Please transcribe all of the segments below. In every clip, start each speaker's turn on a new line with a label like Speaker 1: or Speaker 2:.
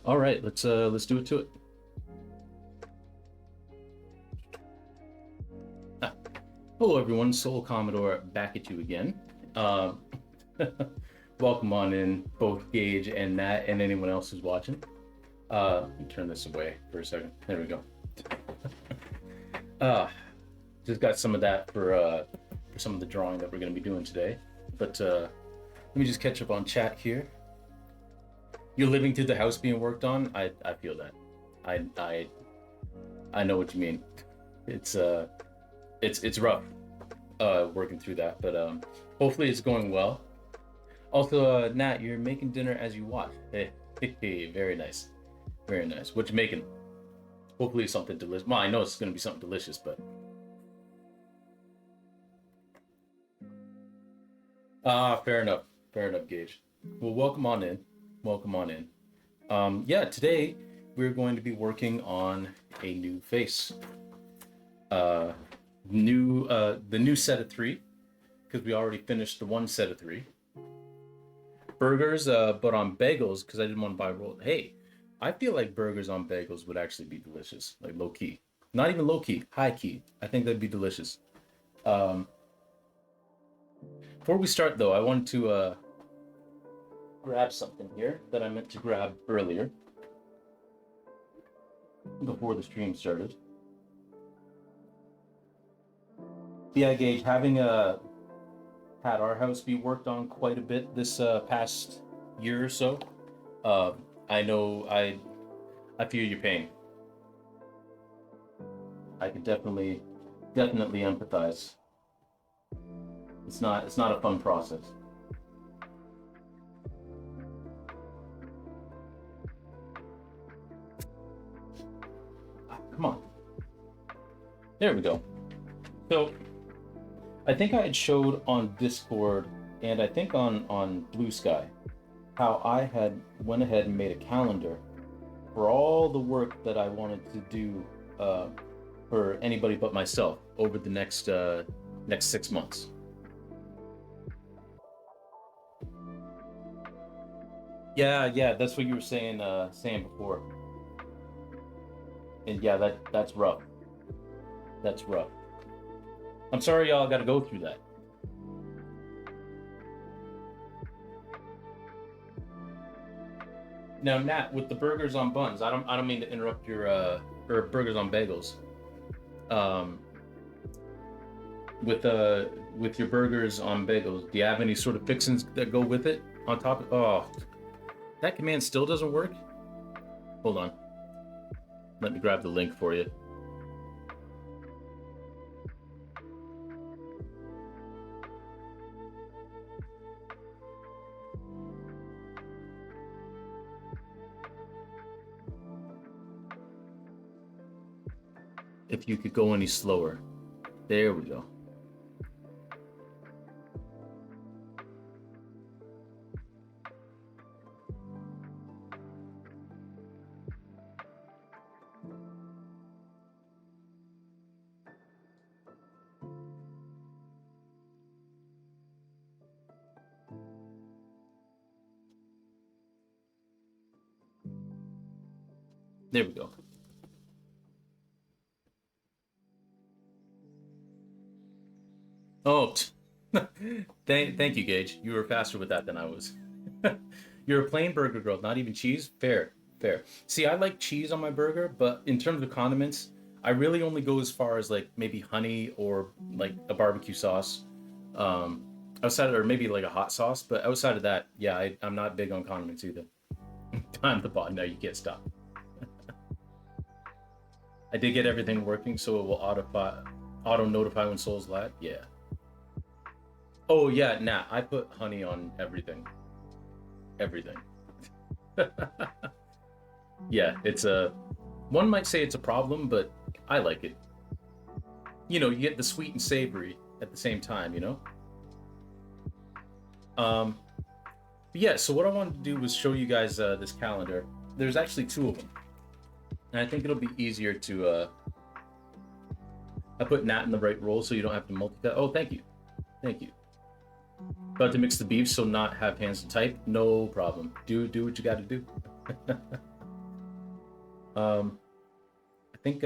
Speaker 1: All right, let's do it to it. Ah, hello everyone, Soul Commodore back at you again. Um, welcome on in, both Gage and Nat, and anyone else who's watching. Let me turn this away for a second. There we go. Uh, just got some of that for some of the drawing that we're going to be doing today. But let me just catch up on chat here. You're living through the house being worked on. I feel that. I know what you mean. It's rough working through that, but hopefully it's going well. Also, Nat, you're making dinner as you watch. Hey, very nice, very nice. What you making? Hopefully something delicious. Well, I know it's gonna be something delicious, but fair enough, Gage. Well, welcome on in, welcome on in. Yeah, today we're going to be working on a new face. Uh, the new set of three, because we already finished the one set of three burgers, but on bagels because I didn't want to buy roll. Hey, I feel like burgers on bagels would actually be delicious, like low key, not even low key, high key. I think that'd be delicious. Um, before we start though, I wanted to grab something here that I meant to grab earlier before the stream started. Yeah, Gage, having had our house be worked on quite a bit this past year or so. Uh, I know I feel your pain. I can definitely empathize. It's not a fun process. Come on. There we go. So I think I had showed on Discord and I think on Blue Sky how I had went ahead and made a calendar for all the work that I wanted to do for anybody but myself over the next 6 months. Yeah, that's what you were saying before. And yeah, that's rough. That's rough. I'm sorry y'all got to go through that. Now, Nat, with the burgers on buns, I don't mean to interrupt your or burgers on bagels. Um, with your burgers on bagels, do you have any sort of fixings that go with it on top of, oh, that command still doesn't work? Hold on. Let me grab the link for you. If you could go any slower. There we go. There we go. Oh, thank you, Gage. You were faster with that than I was. You're a plain burger girl, not even cheese? Fair, fair. See, I like cheese on my burger, but in terms of condiments, I really only go as far as like maybe honey or like a barbecue sauce. Outside, or maybe like a hot sauce, but outside of that, yeah, I'm not big on condiments either. Time the bot. No, you can't stop. I did get everything working, so it will auto notify when souls lag. Yeah. Oh yeah, nah. I put honey on everything. Everything. Yeah, it's a. One might say it's a problem, but I like it. You get the sweet and savory at the same time. Um, but yeah. So what I wanted to do was show you guys this calendar. There's actually two of them, and I think it'll be easier to. I put Nat in the right role, so you don't have to multitask. Oh, thank you, thank you. About to mix the beef, so not have hands to type. No problem. Do what you got to do. I think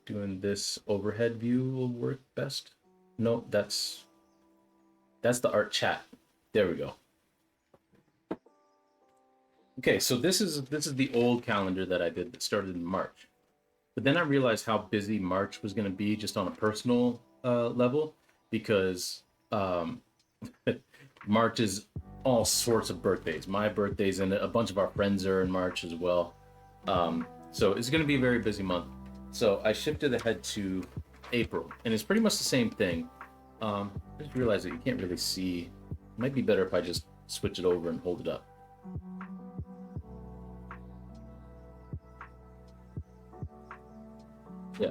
Speaker 1: doing this overhead view will work best. No, that's the art chat. There we go. Okay, so this is the old calendar that I did that started in March. But then I realized how busy March was going to be just on a personal level because um, March is all sorts of birthdays. My birthday's and a bunch of our friends are in March as well. So it's going to be a very busy month. So I shifted ahead to April, and it's pretty much the same thing. I just realized that you can't really see. It might be better if I just switch it over and hold it up. Yeah.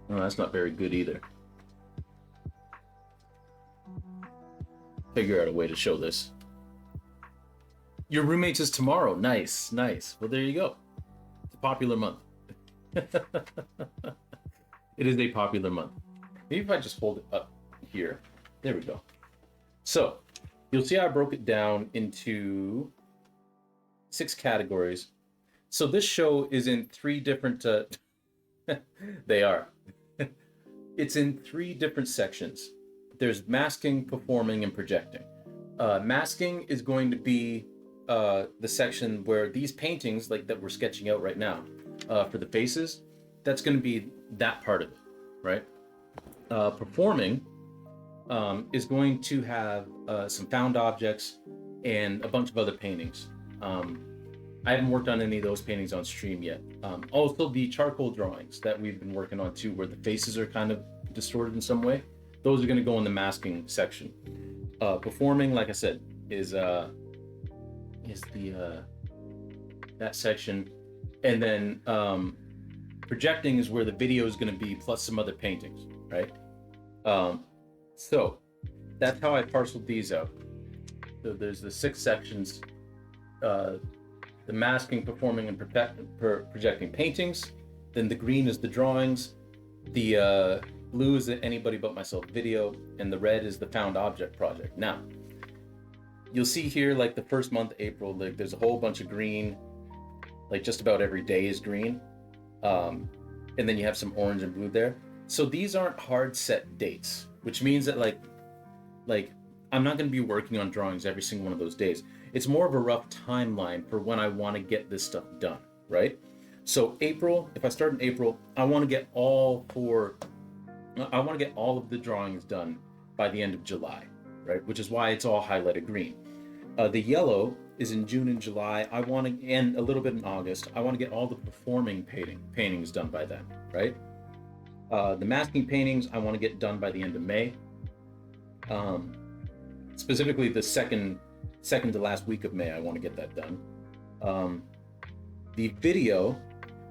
Speaker 1: No, that's not very good either. Figure out a way to show this. Your roommates is tomorrow. Nice, nice. Well, there you go. It's a popular month. It is a popular month. Maybe if I just hold it up here. There we go. So you'll see I broke it down into 6 categories. So this show is in 3 different. They are. It's in 3 different sections. There's masking, performing, and projecting. Masking is going to be the section where these paintings, like that we're sketching out right now, for the faces, that's going to be that part of it, right? Performing is going to have some found objects and a bunch of other paintings. I haven't worked on any of those paintings on stream yet. Also, the charcoal drawings that we've been working on too, where the faces are kind of distorted in some way, those are going to go in the masking section. Performing, like I said, is the that section, and then projecting is where the video is going to be, plus some other paintings, right? So that's how I parceled these out. So there's the 6 sections: the masking, performing, and projecting paintings. Then the green is the drawings. The blue is the anybody but myself video, and the red is the found object project. Now, you'll see here, like the first month, April, like there's a whole bunch of green, like just about every day is green. And then you have some orange and blue there. So these aren't hard set dates, which means that like I'm not going to be working on drawings every single one of those days. It's more of a rough timeline for when I want to get this stuff done, right? So April, if I start in April, I want to get all of the drawings done by the end of July, right? Which is why it's all highlighted green. The yellow is in June and July. And a little bit in August. I want to get all the performing paintings done by then, right? The masking paintings I want to get done by the end of May. Specifically the second to last week of May, I want to get that done. The video,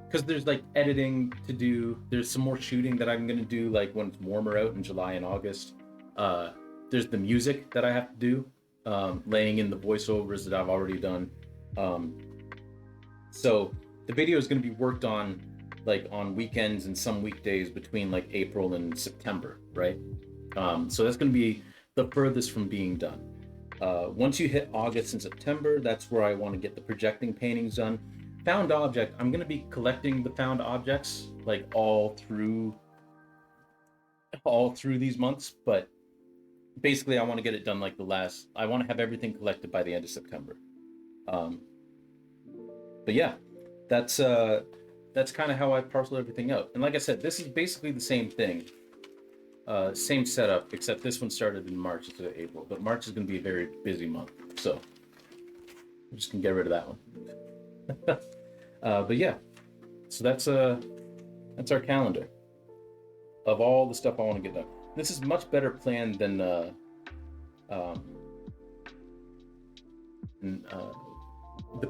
Speaker 1: because there's like editing to do, there's some more shooting that I'm going to do like when it's warmer out in July and August. There's the music that I have to do, laying in the voiceovers that I've already done. So the video is going to be worked on like on weekends and some weekdays between like April and September, right? So that's going to be the furthest from being done. Once you hit August and September, that's where I want to get the projecting paintings done. Found object, I'm going to be collecting the found objects like all through these months, but basically I want to get it done like I want to have everything collected by the end of September. But yeah, that's kind of how I parcel everything out. And like I said, this is basically the same thing. Same setup, except this one started in March instead of April. But March is going to be a very busy month, so I'm just gonna get rid of that one. But yeah, so that's our calendar of all the stuff I want to get done. This is much better planned than the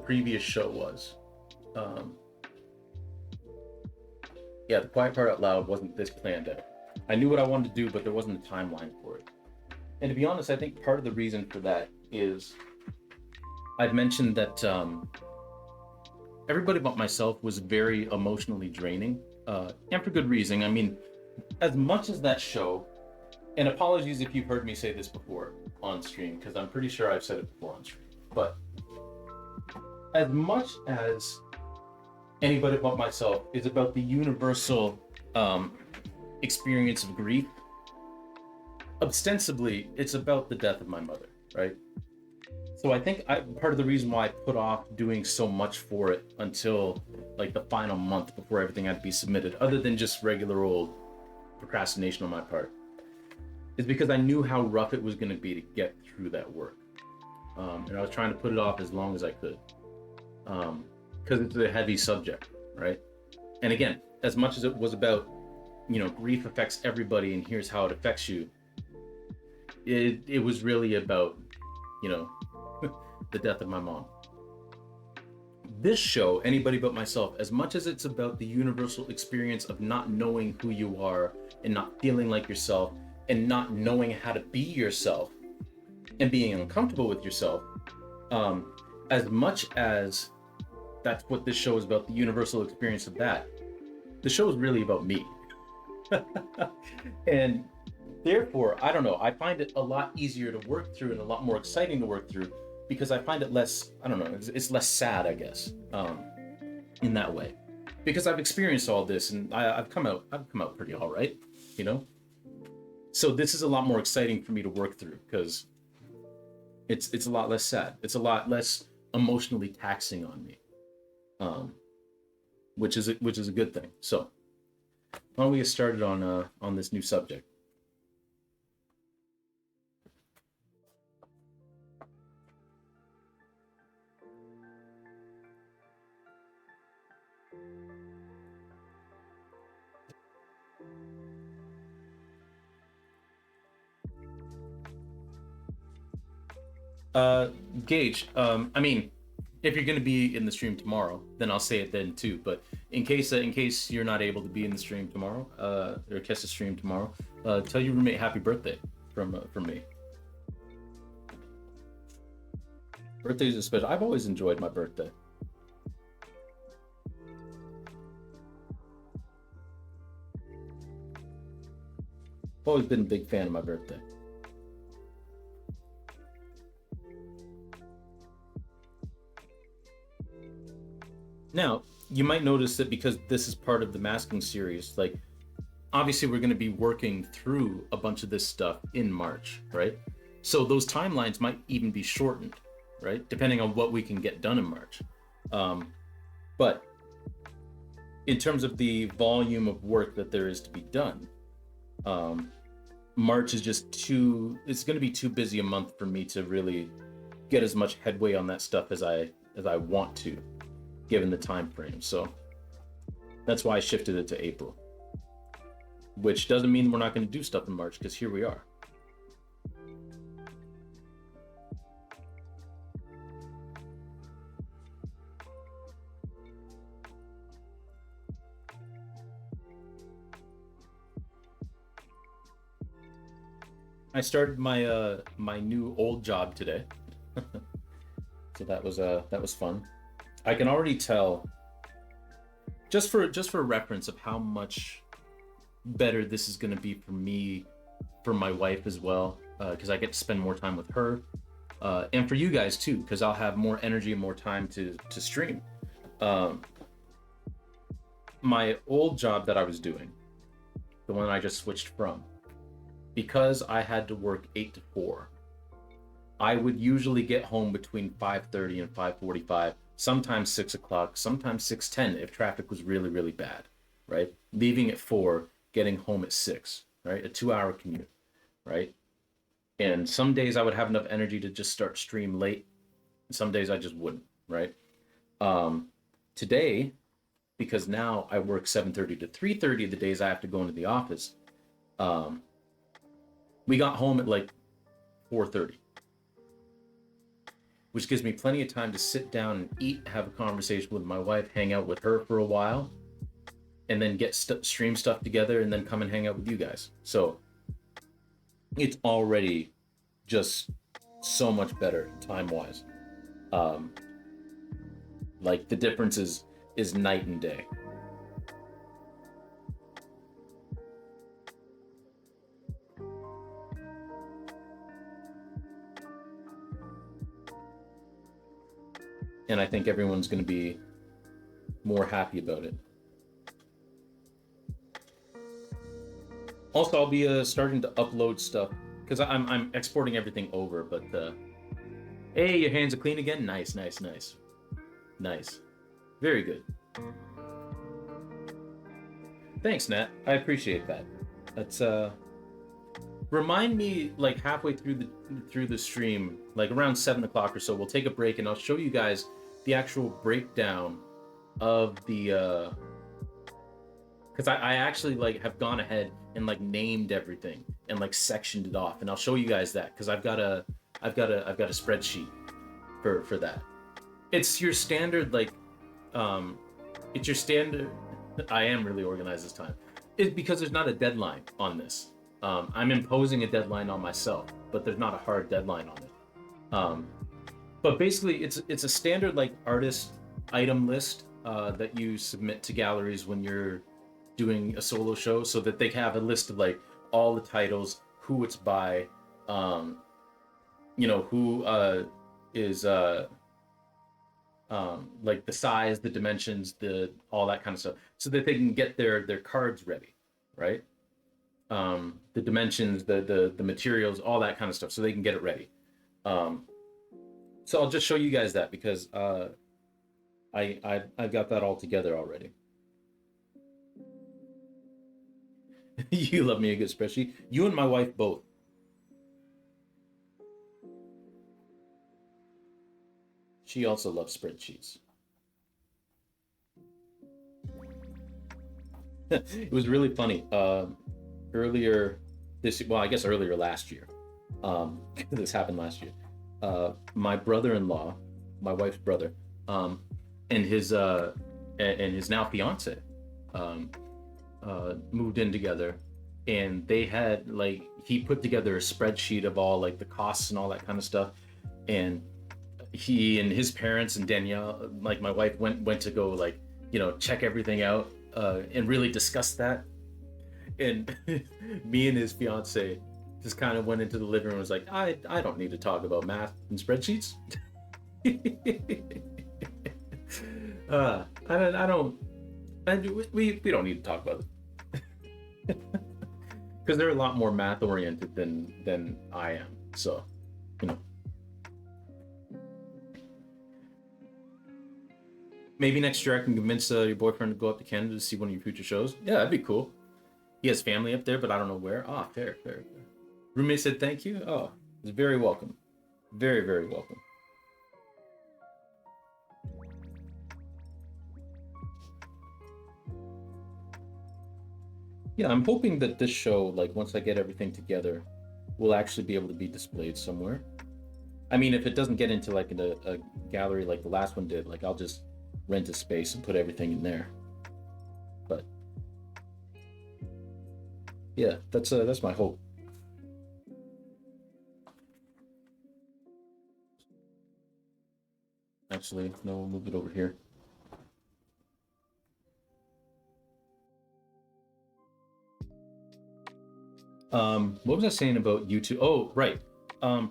Speaker 1: previous show was. Yeah, the Quiet Part Out Loud wasn't this planned out. I knew what I wanted to do, but there wasn't a timeline for it. And to be honest, I think part of the reason for that is I've mentioned that everybody but myself was very emotionally draining, and for good reason. I mean, as much as that show, and apologies if you've heard me say this before on stream, because I'm pretty sure I've said it before on stream, but as much as Anybody But Myself is about the universal experience of grief. Ostensibly, it's about the death of my mother, right? So I think part of the reason why I put off doing so much for it until like the final month before everything had to be submitted, other than just regular old procrastination on my part, is because I knew how rough it was going to be to get through that work. And I was trying to put it off as long as I could, because it's a heavy subject, right? And again, as much as it was about, grief affects everybody and here's how it affects you, it was really about, you know, the death of my mom. This show, Anybody But Myself, as much as it's about the universal experience of not knowing who you are and not feeling like yourself and not knowing how to be yourself and being uncomfortable with yourself, as much as that's what this show is about, the universal experience of that, the show is really about me. And therefore, I don't know, I find it a lot easier to work through and a lot more exciting to work through because I find it less, I don't know, it's less sad, I guess, in that way. Because I've experienced all this and I've come out pretty all right, you know? So this is a lot more exciting for me to work through because it's a lot less sad. It's a lot less emotionally taxing on me, which is a good thing. So why don't we get started on this new subject? Uh, Gage, I mean, if you're going to be in the stream tomorrow, then I'll say it then too. But in case you're not able to be in the stream tomorrow, or catch the stream tomorrow, tell your roommate happy birthday from me. Birthdays are special. I've always enjoyed my birthday. I've always been a big fan of my birthday. Now, you might notice that because this is part of the masking series, like obviously we're going to be working through a bunch of this stuff in March, right? So those timelines might even be shortened, right? Depending on what we can get done in March. But in terms of the volume of work that there is to be done, March is just it's going to be too busy a month for me to really get as much headway on that stuff as I want to, given the time frame. So that's why I shifted it to April, which doesn't mean we're not going to do stuff in March, because here we are. I started my new old job today, so that was fun. I can already tell, just for reference of how much better this is going to be for me, for my wife as well, because I get to spend more time with her, and for you guys too, because I'll have more energy and more time to stream. Um, my old job that I was doing, the one I just switched from, because I had to work 8 to 4, I would usually get home between 5:30 and 5:45, sometimes 6 o'clock, sometimes 6:10 if traffic was really, really bad, right? Leaving at 4, getting home at 6, right? A 2-hour commute, right? And some days I would have enough energy to just start stream late. And some days I just wouldn't, right? Um, Today, because now I work 7:30 to 3:30 the days I have to go into the office, um, we got home at like 4:30, which gives me plenty of time to sit down and eat, have a conversation with my wife, hang out with her for a while, and then get stream stuff together, and then come and hang out with you guys. So it's already just so much better time wise. Um, like the difference is night and day. And I think everyone's going to be more happy about it. Also, I'll be starting to upload stuff because I'm exporting everything over. But hey, your hands are clean again. Nice, nice, nice, nice. Very good. Thanks, Nat. I appreciate that. That's remind me like halfway through the stream, like around 7 o'clock or so. We'll take a break and I'll show you guys the actual breakdown of the because I actually like have gone ahead and like named everything and like sectioned it off, and I'll show you guys that because I've got a spreadsheet for that. It's your standard like it's your standard. I am really organized this time. It's because there's not a deadline on this. I'm imposing a deadline on myself, but there's not a hard deadline on it. But basically, it's a standard like artist item list that you submit to galleries when you're doing a solo show, so that they have a list of like all the titles, who it's by, who is like the size, the dimensions, the all that kind of stuff, so that they can get their cards ready, right? The dimensions, the materials, all that kind of stuff, so they can get it ready. So I'll just show you guys that because I've got that all together already. You love me a good spreadsheet. You and my wife both. She also loves spreadsheets. It was really funny. Earlier earlier last year. This happened last year. My brother-in-law, my wife's brother, and his now fiance, moved in together, and they had like he put together a spreadsheet of all like the costs and all that kind of stuff, and he and his parents and Danielle, like my wife, went to go like check everything out and really discuss that, and me and his fiance just kind of went into the living room and was like, I don't need to talk about math and spreadsheets. We don't need to talk about it because they're a lot more math oriented than I am. So, maybe next year I can convince your boyfriend to go up to Canada to see one of your future shows. Yeah, that'd be cool. He has family up there, but I don't know where. Ah, fair. Roommate said thank you. Oh, it's very welcome. Very, very welcome. Yeah, I'm hoping that this show, like once I get everything together, will actually be able to be displayed somewhere. I mean, if it doesn't get into like a gallery like the last one did, like I'll just rent a space and put everything in there. But yeah, that's my hope. Actually, no, we'll move it over here. What was I saying about YouTube? Oh, right.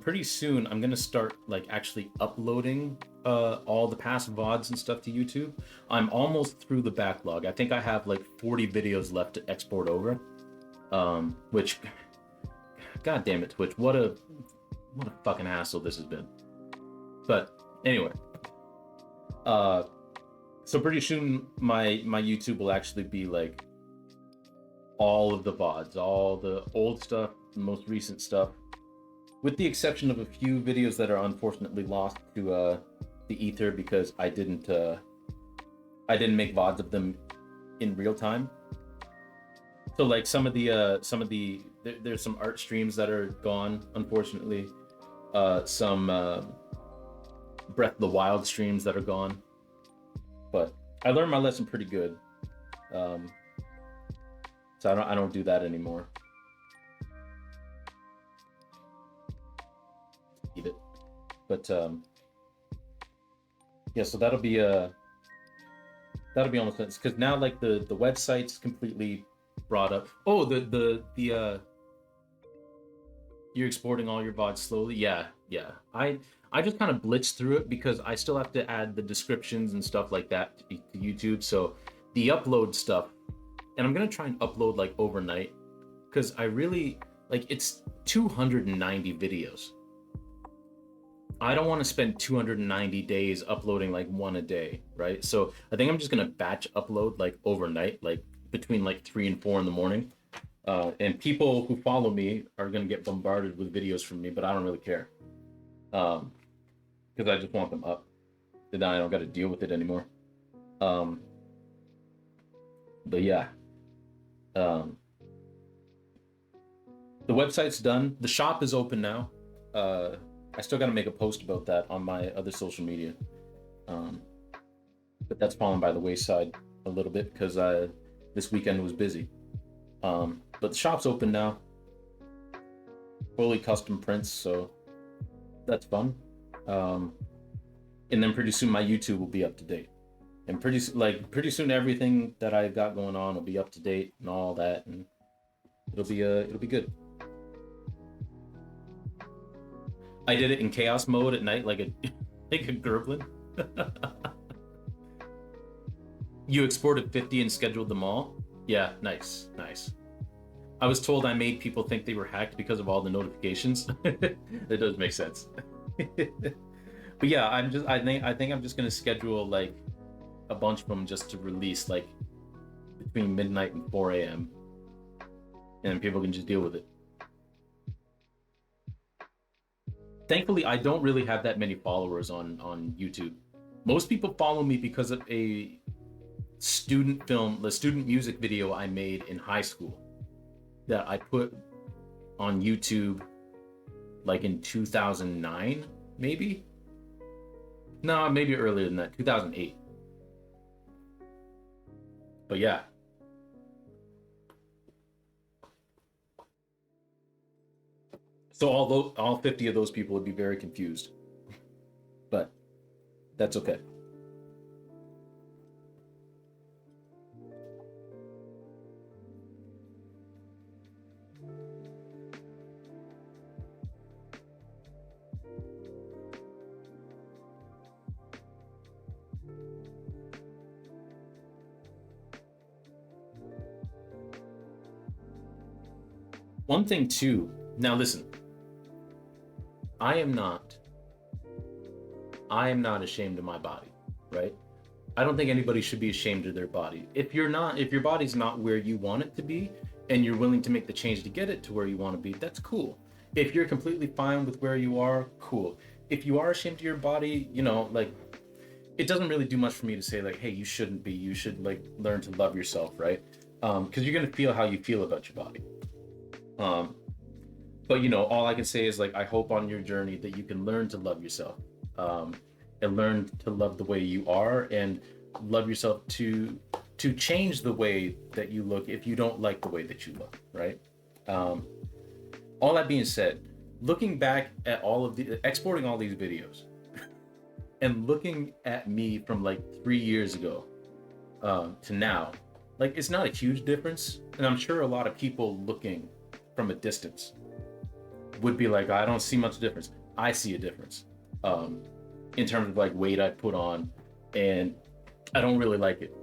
Speaker 1: Pretty soon I'm gonna start like actually uploading all the past VODs and stuff to YouTube. I'm almost through the backlog. I think I have like 40 videos left to export over. Which, god damn it, Twitch, what a fucking hassle this has been. But anyway, so pretty soon my YouTube will actually be like all of the VODs, all the old stuff, the most recent stuff, with the exception of a few videos that are unfortunately lost to the ether because I didn't make VODs of them in real time. So like some of the there's some art streams that are gone, unfortunately. Some Breath of the Wild streams that are gone. But I learned my lesson pretty good. So I don't do that anymore. Eat it. But yeah, so that'll be almost finished because now like the website's completely brought up. Oh, the You're exporting all your VODs slowly? Yeah, yeah. I just kind of blitz through it because I still have to add the descriptions and stuff like that to YouTube. So the upload stuff, and I'm gonna try and upload like overnight because I really like it's 290 videos. I don't want to spend 290 days uploading like one a day, right? So I think I'm just gonna batch upload like overnight, like between like 3 and 4 in the morning. And people who follow me are gonna get bombarded with videos from me, but I don't really care, because I just want them up. Then I don't got to deal with it anymore. Um, but yeah, um, the website's done. The shop is open now. I still got to make a post about that on my other social media, um, but that's fallen by the wayside a little bit because this weekend was busy. But the shop's open now, fully custom prints, so that's fun. Um, and then pretty soon my YouTube will be up to date, and pretty soon everything that I got going on will be up to date and all that, and it'll be good. I did it in chaos mode at night, like a like a gremlin. You exported 50 and scheduled them all? Yeah, nice, nice. I was told I made people think they were hacked because of all the notifications. That does make sense. But yeah, I think I'm just gonna schedule like a bunch of them just to release like between midnight and 4 a.m. and people can just deal with it. Thankfully, I don't really have that many followers on YouTube. Most people follow me because of a the student music video I made in high school that I put on YouTube like in 2009, maybe? No, maybe earlier than that, 2008. But yeah. So all 50 of those people would be very confused. But that's okay. One thing too, now listen, I am not I am not ashamed of my body, right? I don't think anybody should be ashamed of their body. If your body's not where you want it to be and you're willing to make the change to get it to where you want to be, that's cool. If you're completely fine with where you are, cool. If you are ashamed of your body, like it doesn't really do much for me to say like, hey, you shouldn't be. You should like learn to love yourself, right? Because you're gonna feel how you feel about your body. Um, but all I can say is like I hope on your journey that you can learn to love yourself, um, and learn to love the way you are and love yourself to change the way that you look if you don't like the way that you look, right? um, all that being said, looking back at all of the exporting all these videos and looking at me from like 3 years ago, to now, like it's not a huge difference, and I'm sure a lot of people looking from a distance would be like, I don't see much difference. I see a difference, um, in terms of like weight I put on, and I don't really like it.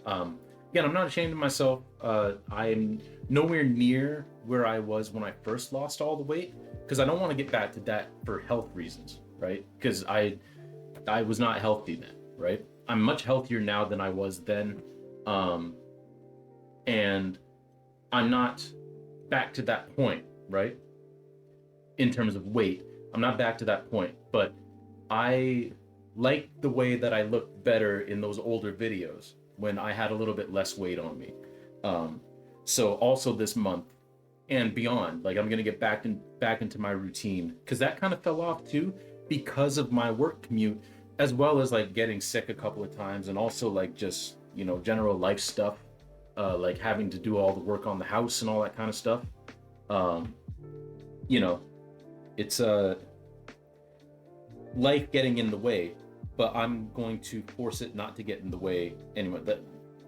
Speaker 1: Again, I'm not ashamed of myself. I'm nowhere near where I was when I first lost all the weight because I don't want to get back to that for health reasons, right? Because I was not healthy then, right? I'm much healthier now than I was then, um, and I'm not back to that point, right? In terms of weight, I'm not back to that point, but I like the way that I looked better in those older videos when I had a little bit less weight on me. Um, so also this month and beyond, like I'm gonna get back into my routine because that kind of fell off too because of my work commute, as well as like getting sick a couple of times, and also like just general life stuff, like having to do all the work on the house and all that kind of stuff. Um, you know, it's life getting in the way, but I'm going to force it not to get in the way anymore. That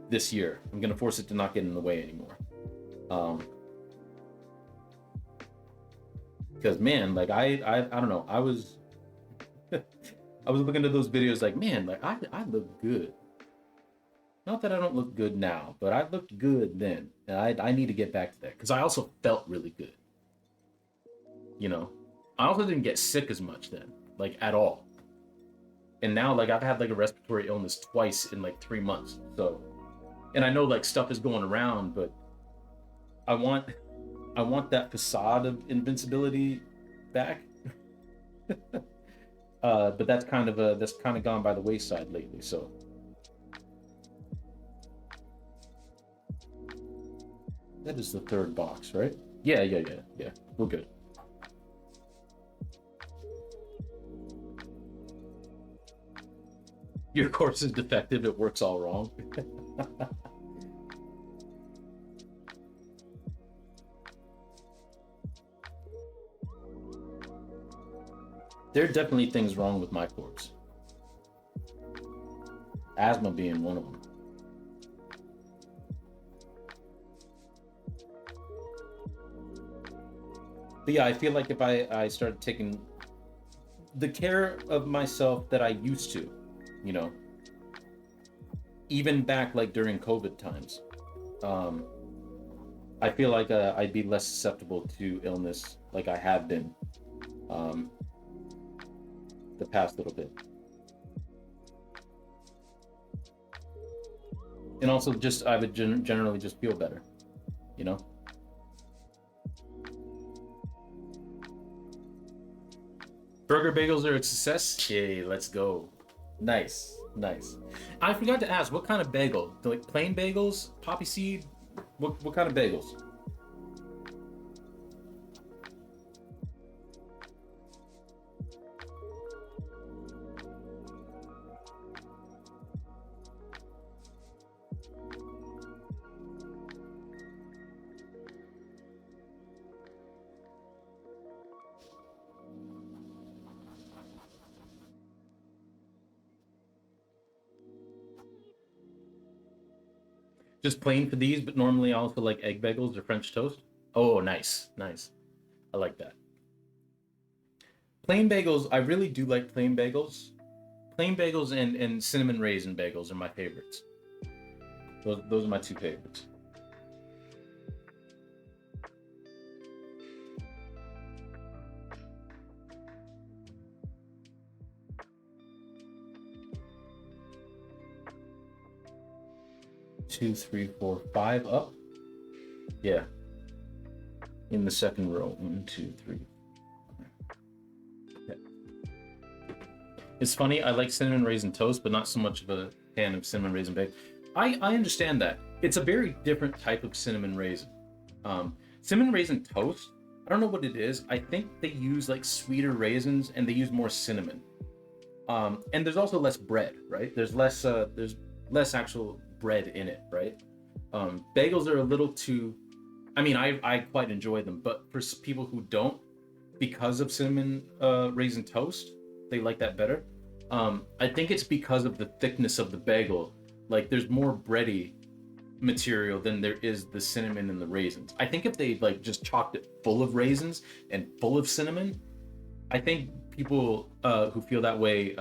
Speaker 1: this year, I'm going to force it to not get in the way anymore. Um, Because man, like I don't know. I was I was looking at those videos like, man, like I look good. Not that I don't look good now, but I looked good then. And I need to get back to that. Because I also felt really good. You know? I also didn't get sick as much then, like at all. And now like I've had like a respiratory illness twice in like 3 months. So and I know like stuff is going around, but I want I want that facade of invincibility back. But that's kind of gone by the wayside lately. So that is the third box, right? Yeah. We're good. Your course is defective. It works all wrong. There are definitely things wrong with my corpse. Asthma being one of them. But yeah, I feel like if I started taking the care of myself that I used to, you know, even back like during COVID times, um, I feel like I'd be less susceptible to illness like I have been um, the past little bit. And also just I would generally just feel better, you know? Burger bagels are a success. Yay, let's go. Nice, nice. I forgot to ask, what kind of bagel? Like plain bagels, poppy seed? What kind of bagels? Just plain for these, but normally I also like egg bagels or French toast. Oh, nice, nice. I like that. Plain bagels, I really do like plain bagels. Plain bagels and cinnamon raisin bagels are my favorites. Those are my two favorites. 2, 3, 4, 5 up. Yeah, in the second row. 1, 2, 3. Okay. It's funny. I like cinnamon raisin toast, but not so much of a fan of cinnamon raisin bake. I understand that it's a very different type of cinnamon raisin. Cinnamon raisin toast. I don't know what it is. I think they use like sweeter raisins and they use more cinnamon. And there's also less bread, right? There's less actual bread in it, right? Bagels are a little too. I mean, I quite enjoy them, but for people who don't, because of cinnamon raisin toast, they like that better. I think it's because of the thickness of the bagel. Like, there's more bready material than there is the cinnamon and the raisins. I think if they like just chocked it full of raisins and full of cinnamon, I think people who feel that way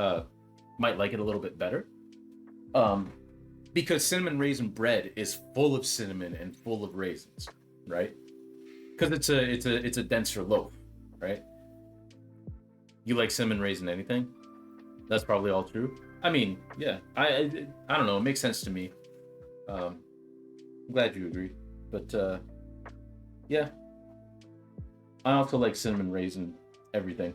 Speaker 1: might like it a little bit better. Um, because cinnamon raisin bread is full of cinnamon and full of raisins, right? Because it's a denser loaf, right? You like cinnamon raisin anything? That's probably all true. I mean, yeah, I don't know. It makes sense to me. Um, I'm glad you agree, but yeah, I also like cinnamon raisin everything.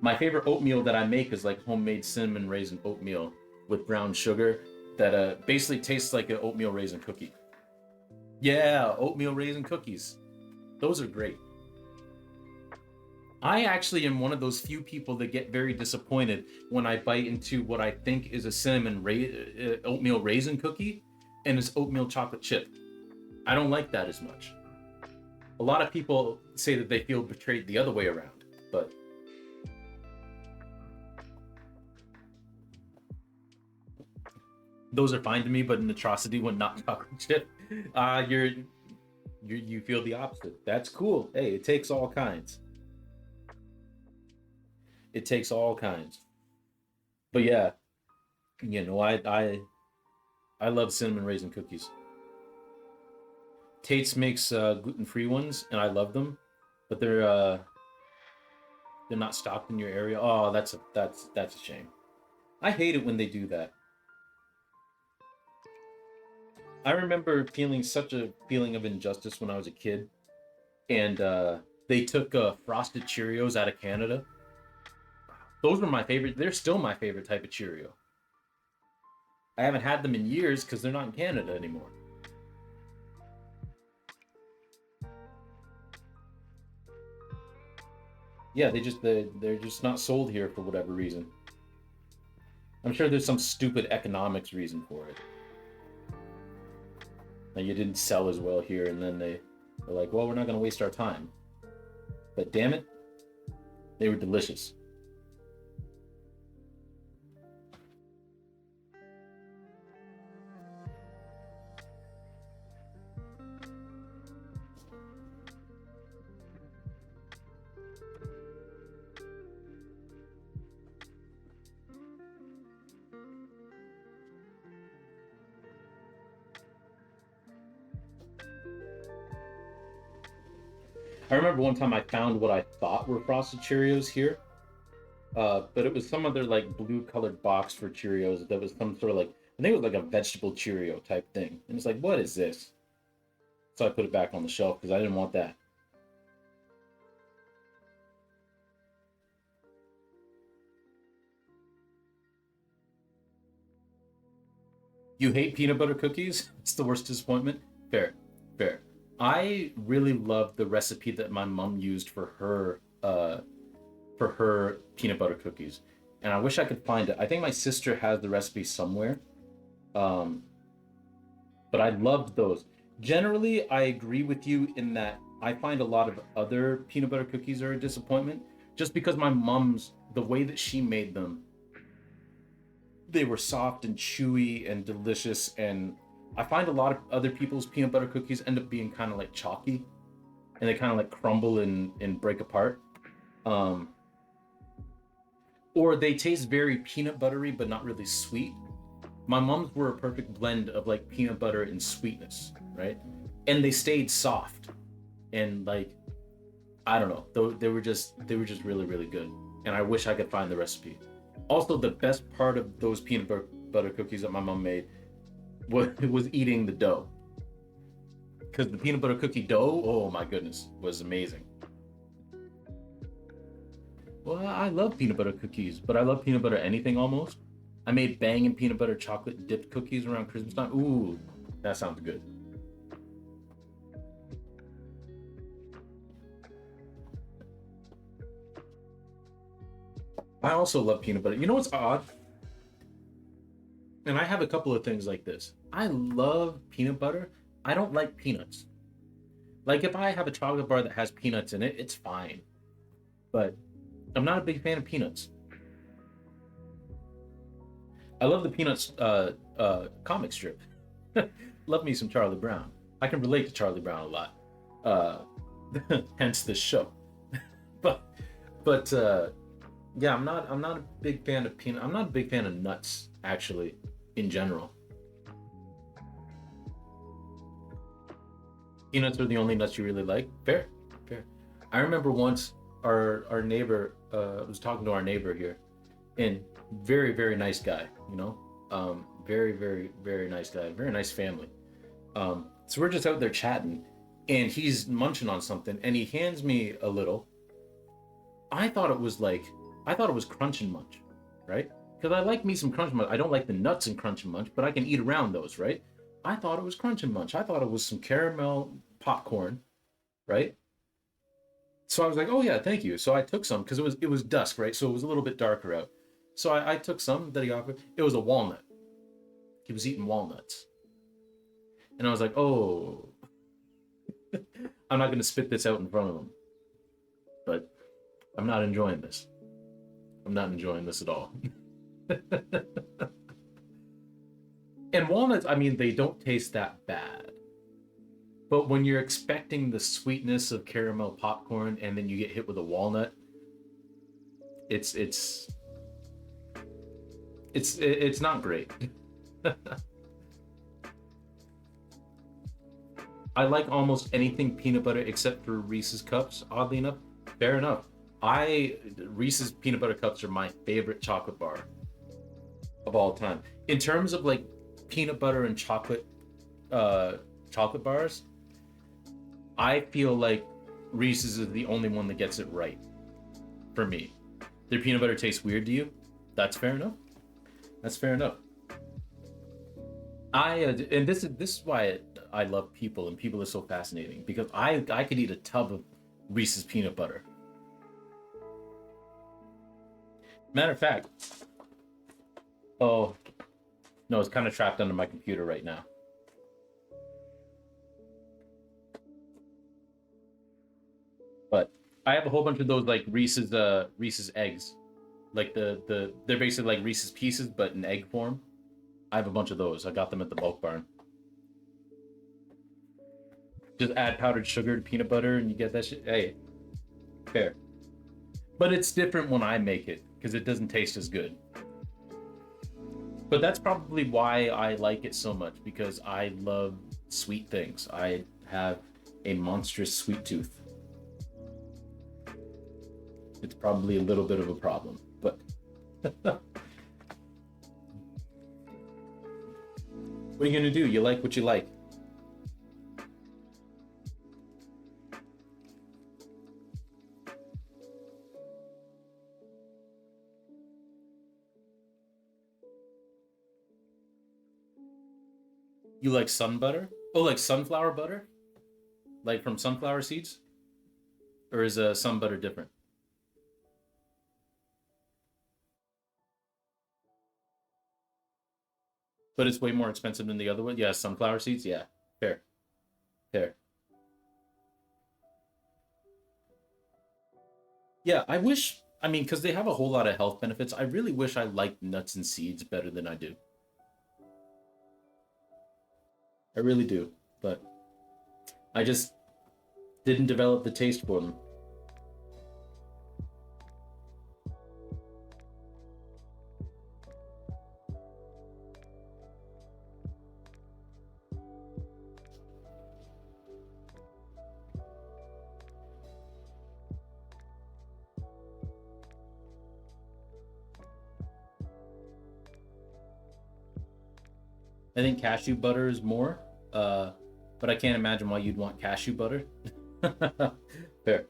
Speaker 1: My favorite oatmeal that I make is like homemade cinnamon raisin oatmeal with brown sugar that basically tastes like an oatmeal raisin cookie. Yeah, oatmeal raisin cookies. Those are great. I actually am one of those few people that get very disappointed when I bite into what I think is a oatmeal raisin cookie and it's oatmeal chocolate chip. I don't like that as much. A lot of people say that they feel betrayed the other way around, but those are fine to me. But an atrocity when not chocolate chip, you feel the opposite. That's cool. Hey, it takes all kinds. It takes all kinds. But yeah, you know, I love cinnamon raisin cookies. Tate's makes gluten-free ones, and I love them, but they're not stocked in your area. Oh, that's a shame. I hate it when they do that. I remember feeling such a feeling of injustice when I was a kid, and they took frosted Cheerios out of Canada. Those were my favorite. They're still my favorite type of Cheerio. I haven't had them in years because they're not in Canada anymore. Yeah, they're just not sold here for whatever reason. I'm sure there's some stupid economics reason for it. Like you didn't sell as well here, and then they're like, well, we're not going to waste our time. But damn it, they were delicious. I remember one time I found what I thought were frosted Cheerios here, but it was some other like blue colored box for Cheerios that was some sort of like I think it was like a vegetable Cheerio type thing, and it's like, what is this? So I put it back on the shelf because I didn't want that. You hate peanut butter cookies? It's the worst disappointment. Fair, fair. I really love the recipe that my mom used for her peanut butter cookies, and I wish I could find it. I think my sister has the recipe somewhere. Um, but I loved those. Generally, I agree with you in that I find a lot of other peanut butter cookies are a disappointment, just because my mom's the way that she made them, they were soft and chewy and delicious. And I find a lot of other people's peanut butter cookies end up being kind of like chalky, and they kind of like crumble and break apart. Um, or they taste very peanut buttery but not really sweet. My mom's were a perfect blend of like peanut butter and sweetness, right? And they stayed soft and like I don't know, they were just really really good. And I wish I could find the recipe. Also, the best part of those peanut butter cookies that my mom made was eating the dough, because the peanut butter cookie dough, oh my goodness, was amazing. Well, I love peanut butter cookies, but I love peanut butter anything almost. I made banging peanut butter chocolate dipped cookies around Christmas time. Ooh, that sounds good. I also love peanut butter. You know what's odd? And I have a couple of things like this. I love peanut butter. I don't like peanuts. Like if I have a chocolate bar that has peanuts in it, it's fine. But I'm not a big fan of peanuts. I love the Peanuts comic strip. Love me some Charlie Brown. I can relate to Charlie Brown a lot. Uh, hence this show. But but yeah, I'm not a big fan of peanut. I'm not a big fan of nuts actually in general. Peanuts are the only nuts you really like. Fair, fair. I remember once our neighbor was talking to our neighbor here, and very very nice guy, you know, very very very nice guy, very nice family. So we're just out there chatting, and he's munching on something, and he hands me a little. I thought it was like I thought it was Crunch and Munch, right? Because I like me some Crunch and Munch. I don't like the nuts in Crunch and Munch, but I can eat around those, right? I thought it was Crunch and Munch. I thought it was some caramel popcorn, right? So I was like, oh yeah, thank you. So I took some because it was dusk, right? So it was a little bit darker out. So I took some that he offered. It was a walnut. He was eating walnuts, and I was like, oh, I'm not gonna spit this out in front of him, but I'm not enjoying this. I'm not enjoying this at all. And walnuts, I mean, they don't taste that bad. But when you're expecting the sweetness of caramel popcorn and then you get hit with a walnut, It's it's it's not great. I like almost anything peanut butter except for Reese's Cups, oddly enough. Fair enough. I Reese's peanut butter cups are my favorite chocolate bar of all time. In terms of like peanut butter and uh chocolate bars, I feel like Reese's is the only one that gets it right for me. Their peanut butter tastes weird to you? That's fair enough. That's fair enough. And this is why I love people, and people are so fascinating because I could eat a tub of Reese's peanut butter. Matter of fact, oh no, it's kind of trapped under my computer right now. But I have a whole bunch of those like Reese's eggs, like they're basically like Reese's Pieces but in egg form. I have a bunch of those. I got them at the bulk barn. Just add powdered sugar to peanut butter and you get that shit. Hey, fair. But it's different when I make it because it doesn't taste as good. But that's probably why I like it so much because I love sweet things. I have a monstrous sweet tooth. It's probably a little bit of a problem, but what are you gonna do? You like what you like. You like sun butter? Oh, like sunflower butter? Like from sunflower seeds? Or is sun butter different? But it's way more expensive than the other one? Yeah, sunflower seeds? Yeah. Fair. Fair. Yeah, I wish, I mean, because they have a whole lot of health benefits, I really wish I liked nuts and seeds better than I do. I really do. But I just didn't develop the taste for them. I think cashew butter is more, uh, but I can't imagine why you'd want cashew butter. Fair.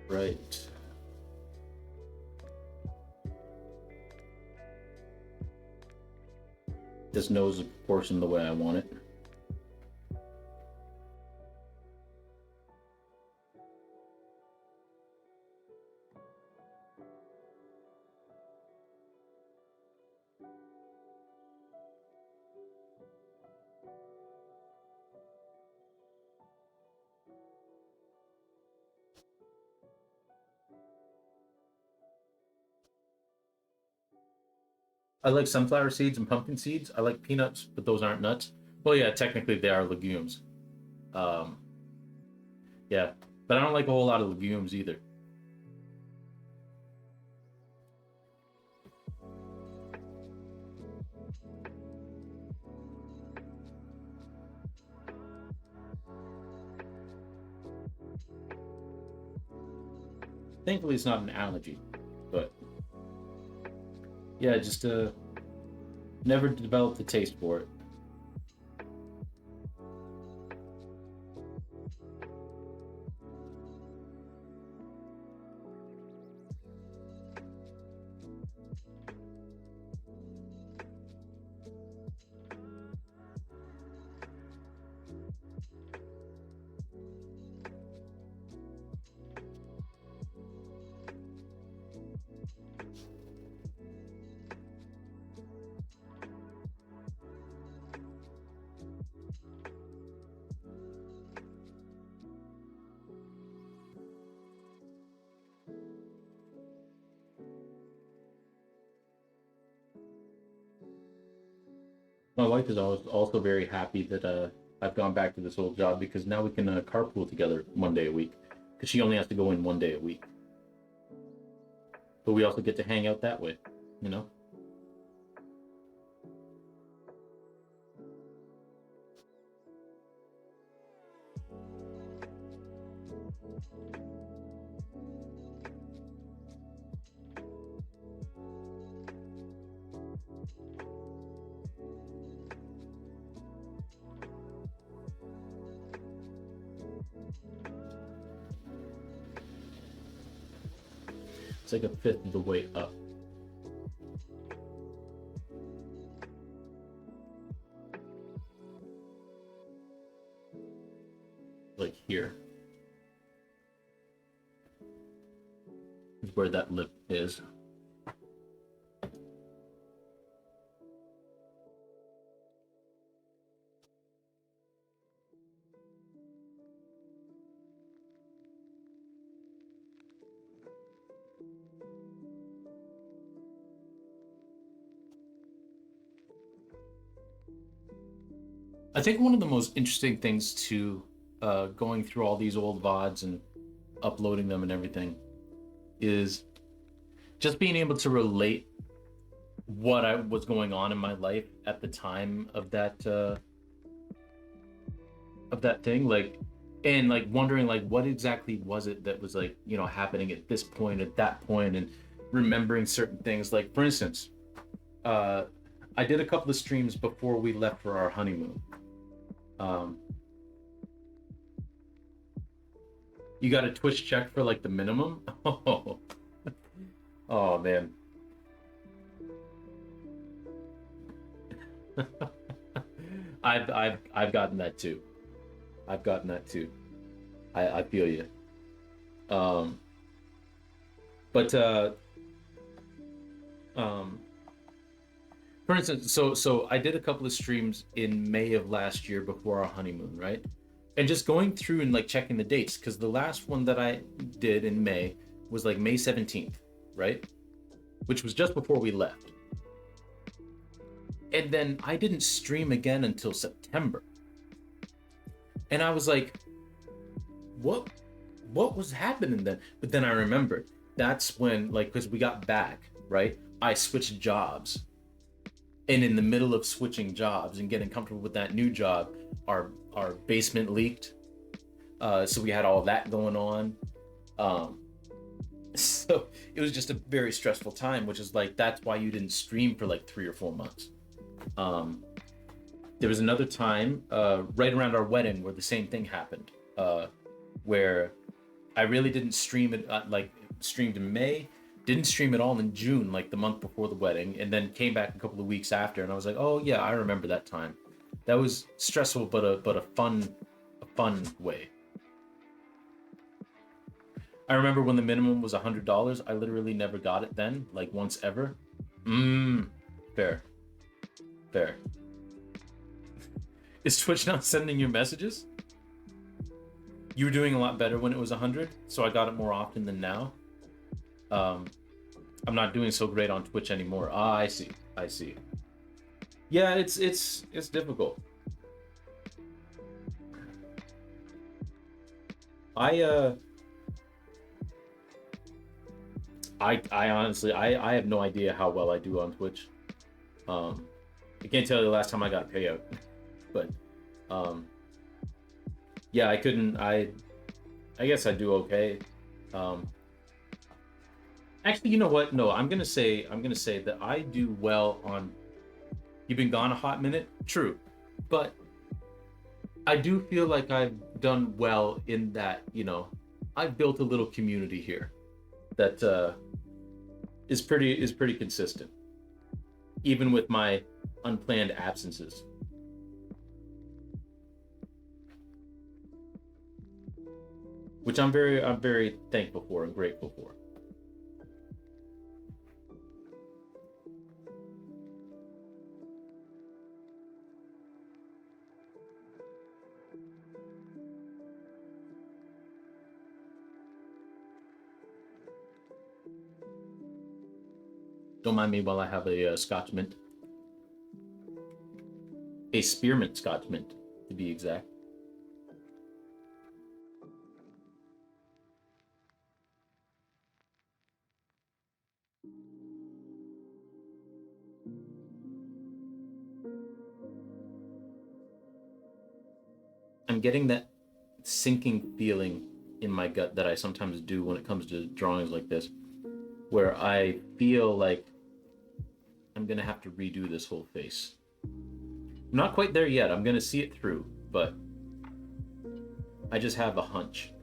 Speaker 1: Right. This nose is proportioned the way I want it. I like sunflower seeds and pumpkin seeds. I like peanuts, but those aren't nuts. Well, yeah, technically they are legumes. Um, yeah, but I don't like a whole lot of legumes either. Thankfully, it's not an allergy, but yeah, just never developed the taste for it. My wife is also very happy that I've gone back to this old job because now we can carpool together 1 day a week because she only has to go in 1 day a week. But we also get to hang out that way, you know? It's like a fifth of the way up. Like here is where that lip is. I think one of the most interesting things to going through all these old VODs and uploading them and everything is just being able to relate what I was going on in my life at the time of that thing, like, and like wondering like what exactly was it that was like, you know, happening at this point, at that point, and remembering certain things. Like for instance, uh I did a couple of streams before we left for our honeymoon. um you got a Twitch check for like the minimum. Oh, oh man. I've gotten that too. I've gotten that too. I feel you. um but um for instance, so I did a couple of streams in May of last year before our honeymoon, right? And just going through and like checking the dates, because the last one that I did in May was like May 17th, right? Which was just before we left. And then I didn't stream again until September. And I was like, what was happening then? But then I remembered that's when, like, because we got back, right? I switched jobs. And in the middle of switching jobs and getting comfortable with that new job, our basement leaked. So we had all that going on. Um, so it was just a very stressful time, which is like that's why you didn't stream for like 3 or 4 months. Um, there was another time right around our wedding where the same thing happened, where I really didn't stream it, like streamed in May, didn't stream at all in June, like the month before the wedding, and then came back a couple of weeks after, and I was like, oh yeah, I remember that time. That was stressful, but a fun way. I remember when the minimum was $100. I literally never got it then, like once ever. Fair, fair. Is Twitch not sending you messages? You were doing a lot better when it was 100, so I got it more often than now. Um, I'm not doing so great on Twitch anymore. Ah, I see. I see. Yeah, it's difficult. I I honestly I have no idea how well I do on Twitch. Um, I can't tell you the last time I got a payout, but um, yeah, I couldn't. I guess I do okay. Um, actually, you know what? No, I'm gonna say that I do well on. You've been gone a hot minute. True, but I do feel like I've done well in that, you know, I've built a little community here that is pretty consistent, even with my unplanned absences, which I'm very thankful for and grateful for. Don't mind me while I have a Scotch mint. A spearmint Scotch mint, to be exact. I'm getting that sinking feeling in my gut that I sometimes do when it comes to drawings like this, where I feel like I'm gonna have to redo this whole face. I'm not quite there yet. I'm gonna see it through, but I just have a hunch.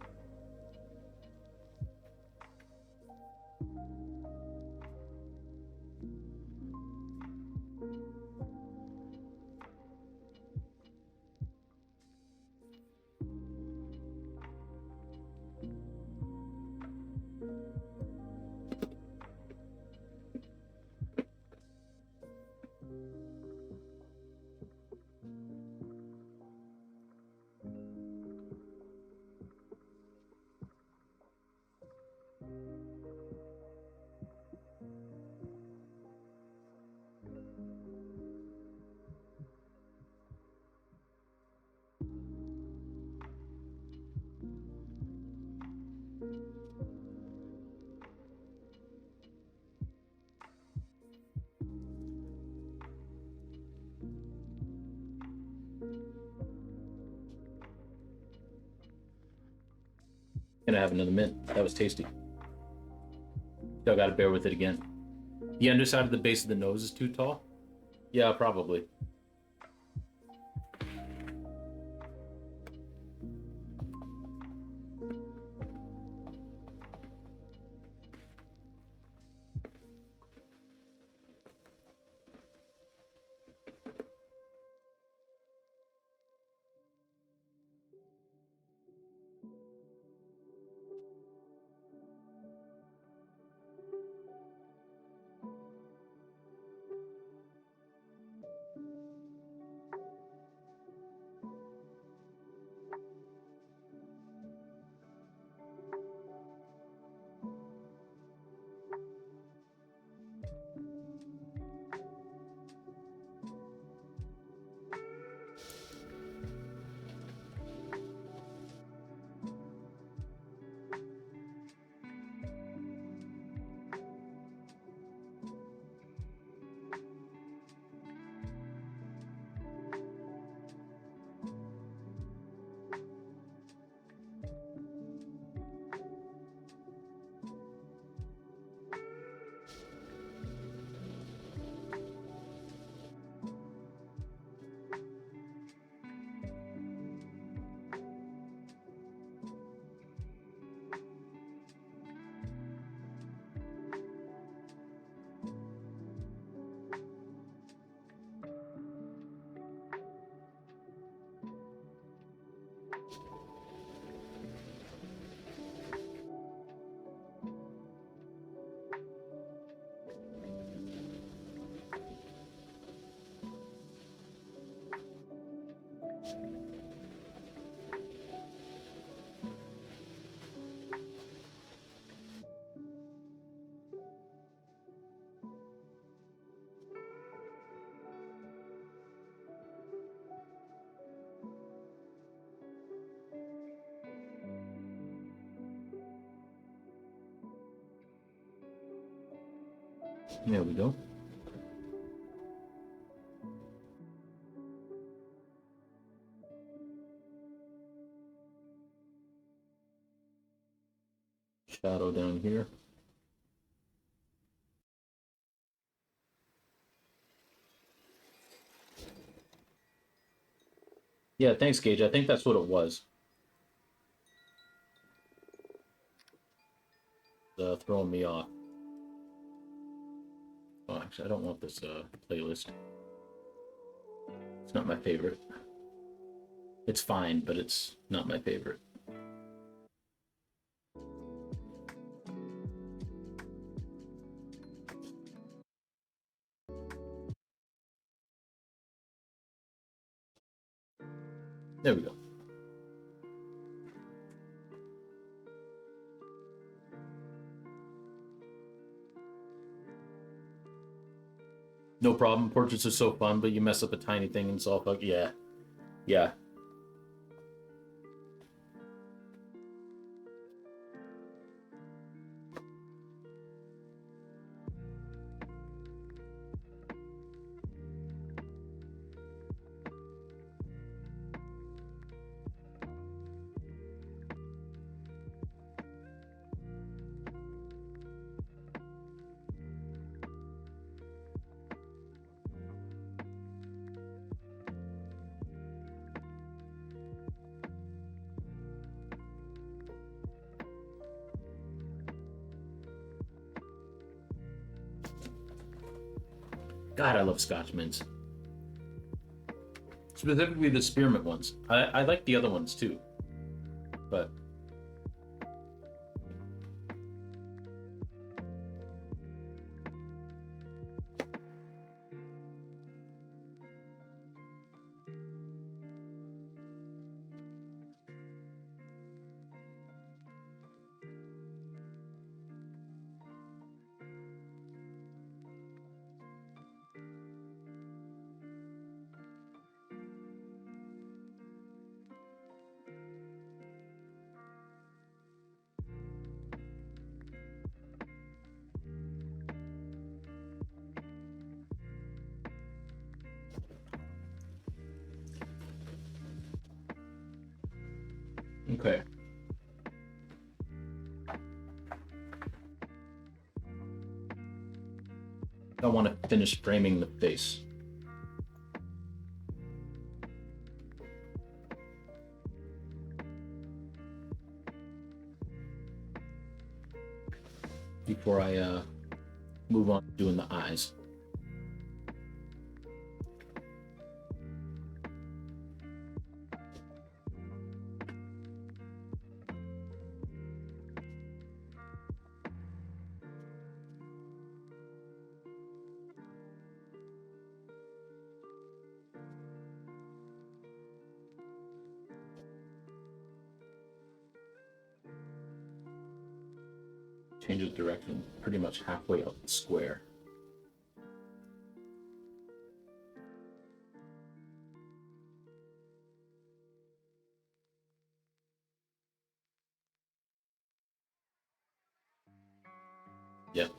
Speaker 1: Gonna have another mint. That was tasty. Still gotta bear with it again. The underside of the base of the nose is too tall? Yeah, probably. There we go. Shadow down here. Yeah, thanks, Gage. I think that's what it was. Throwing me off. Oh, actually, I don't want this playlist. It's not my favorite. It's fine, but it's not my favorite. There we go. No problem. Portraits are so fun, but you mess up a tiny thing and it's all fuck. Yeah. Yeah. God, I love Scotch mints. Specifically the spearmint ones. I like the other ones too. But okay. I want to finish framing the face. Before I move on to doing the eyes. Change the direction pretty much halfway up the square. Yep.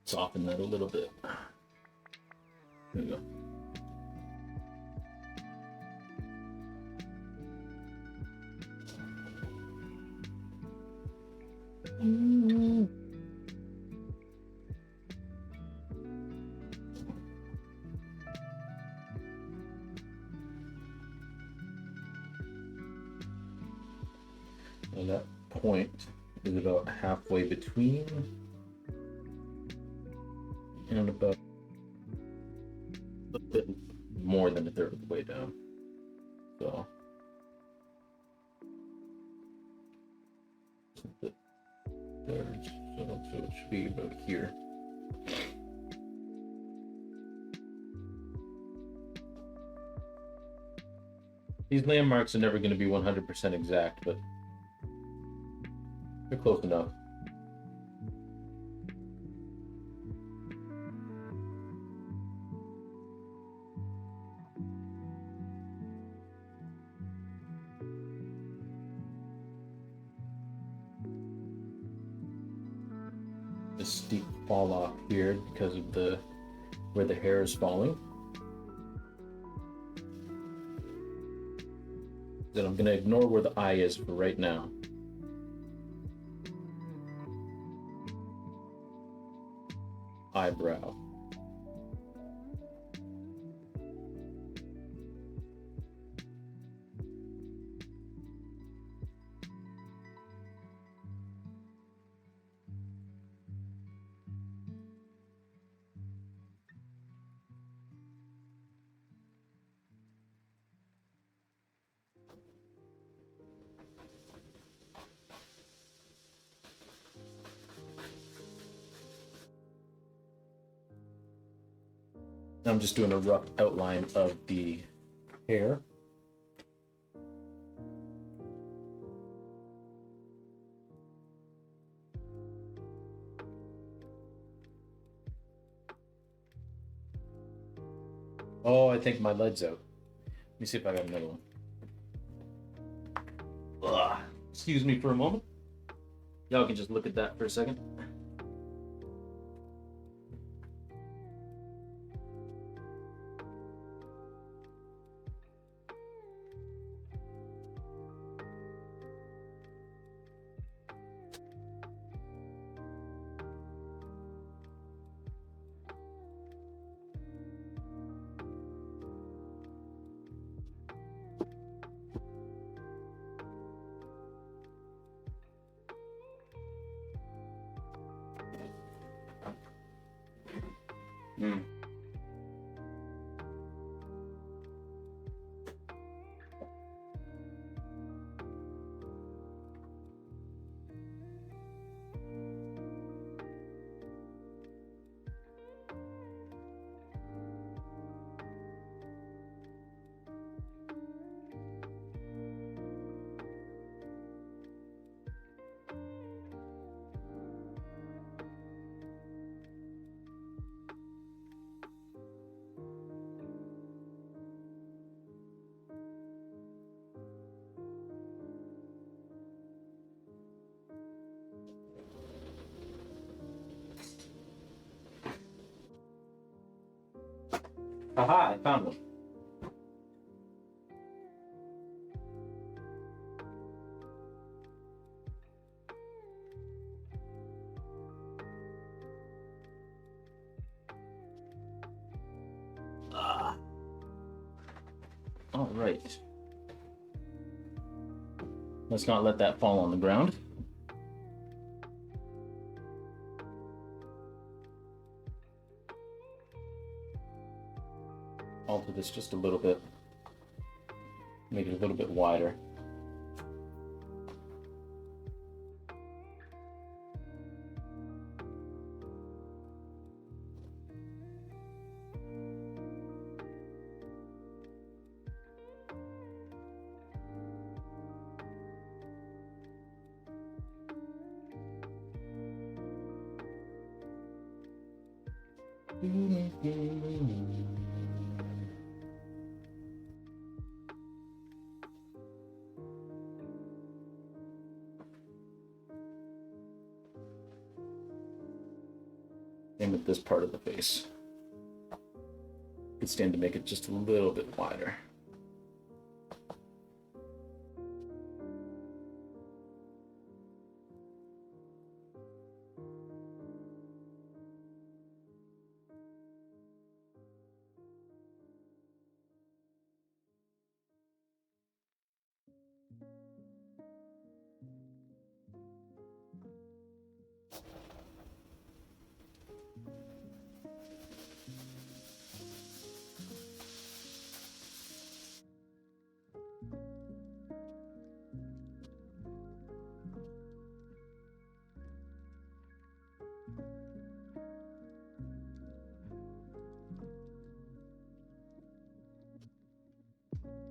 Speaker 1: Soften that a little bit. There we go. And that point is about halfway between and about a bit more than a third of the way down. So the third, so it should be about here. These landmarks are never going to be 100% exact, but they're close enough. The steep fall off here because of the where the hair is falling. Then I'm going to ignore where the eye is for right now. Eyebrow. I'm just doing a rough outline of the hair. Oh, I think my lead's out. Let me see if I got another one. Ugh. Excuse me for a moment. Y'all can just look at that for a second. Mm. Aha, I found one. Ah. All right. Let's not let that fall on the ground. Alter this just a little bit. Make it a little bit wider. Same with this part of the face. Could stand to make it just a little bit wider.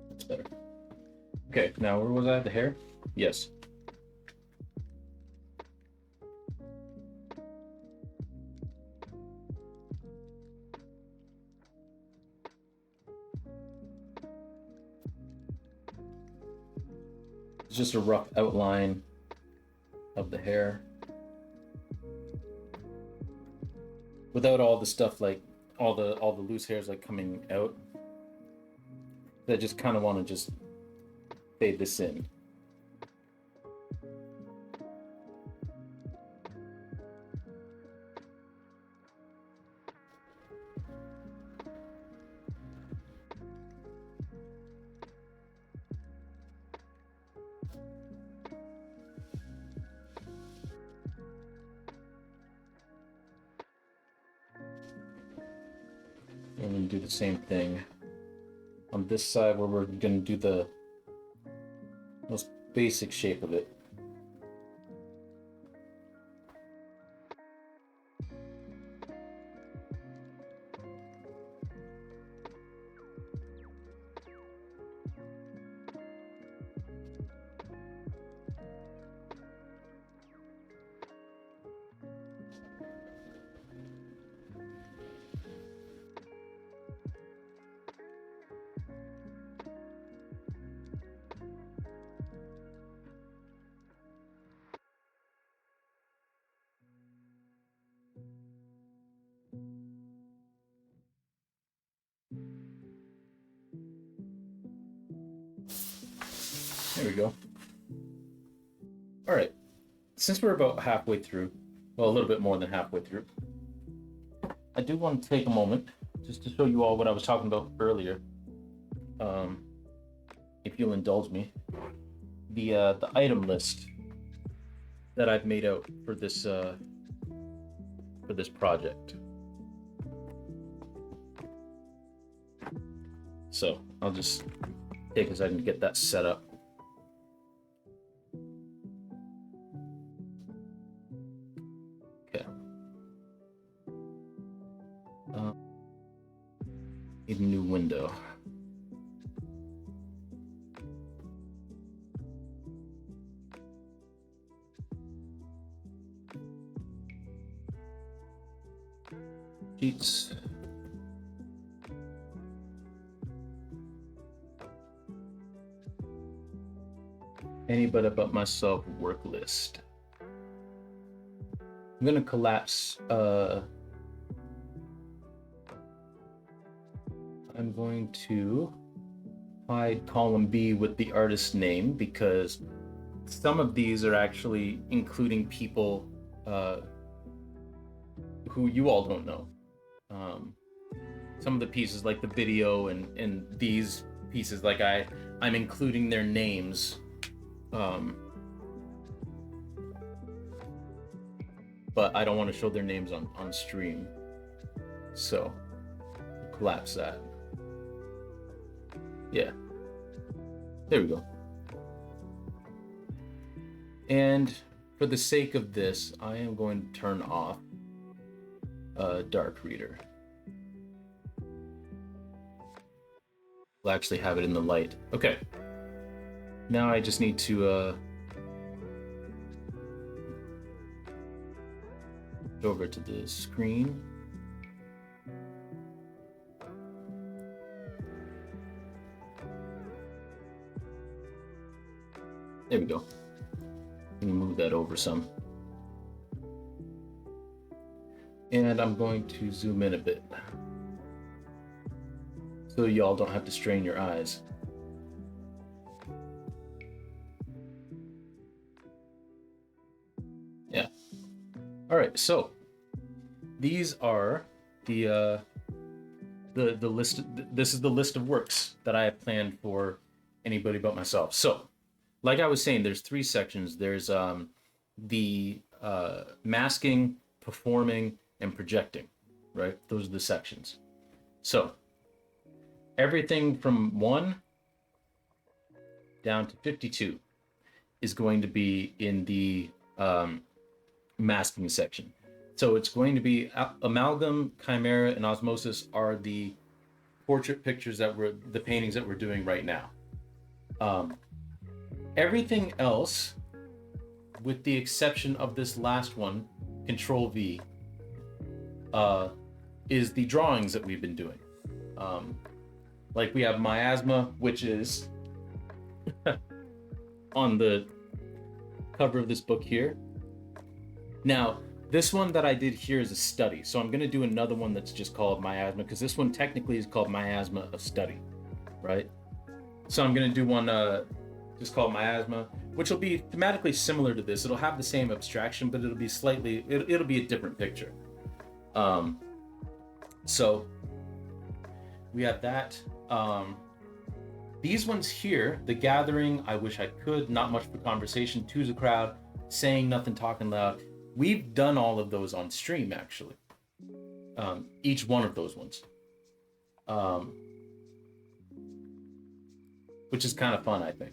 Speaker 1: That's better. Okay, now where was I? The hair? Yes. It's just a rough outline of the hair. Without all the stuff like all the loose hairs like coming out. I just kind of want to just fade this in. And then do the same thing on this side where we're going to do the most basic shape of it. we go. All right. Since we're about halfway through, well, a little bit more than halfway through, I do want to take a moment just to show you all what I was talking about earlier. If you'll indulge me, the item list that I've made out for this project. So I'll just take a second to get that set up. Okay. Need a new window. Sheets. Anybody but myself work list. I'm gonna collapse. I'm going to hide column B with the artist's name because some of these are actually including people who you all don't know. Some of the pieces like the video and these pieces, like I'm including their names. But I don't want to show their names on stream. So collapse that. Yeah. There we go. And for the sake of this, I am going to turn off Dark Reader. We'll actually have it in the light. Okay. Now I just need to go over to the screen. There we go. Let me move that over some. And I'm going to zoom in a bit so y'all don't have to strain your eyes. Yeah. All right, so these are the list. This is the list of works that I have planned for anybody but myself. So, like I was saying, there's 3 sections. There's the masking, performing, and projecting, right? Those are the sections. So everything from 1 down to 52 is going to be in the masking section. So it's going to be Amalgam, Chimera, and Osmosis are the portrait pictures the paintings that we're doing right now. Everything else, with the exception of this last one, Control V, is the drawings that we've been doing. Like we have Miasma, which is on the cover of this book here. Now, this one that I did here is a study, so I'm going to do another one that's just called Miasma, because this one technically is called Miasma, a study, right? So I'm going to do one just called Miasma, which will be thematically similar to this. It'll have the same abstraction, but it'll be it'll be a different picture. So we have that. These ones here, The Gathering, I Wish I Could, Not Much for Conversation, Two's a Crowd, Saying Nothing, Talking Loud. We've done all of those on stream, actually. Each one of those ones. Which is kind of fun, I think.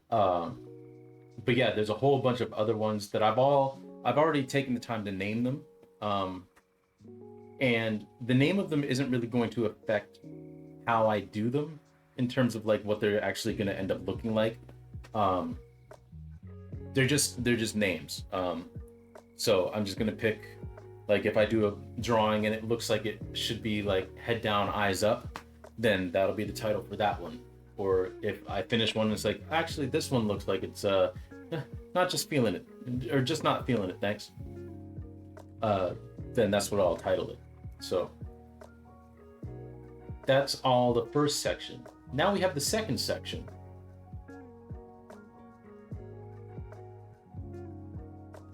Speaker 1: But yeah, there's a whole bunch of other ones that I've already taken the time to name them. And the name of them isn't really going to affect how I do them in terms of like what they're actually going to end up looking like. They're just names. So I'm just going to pick, like if I do a drawing and it looks like it should be like head down, eyes up, then that'll be the title for that one. Or if I finish one and it's like, actually this one looks like it's not just feeling it, or just not feeling it, thanks. Then that's what I'll title it. So that's all the first section. Now we have the second section,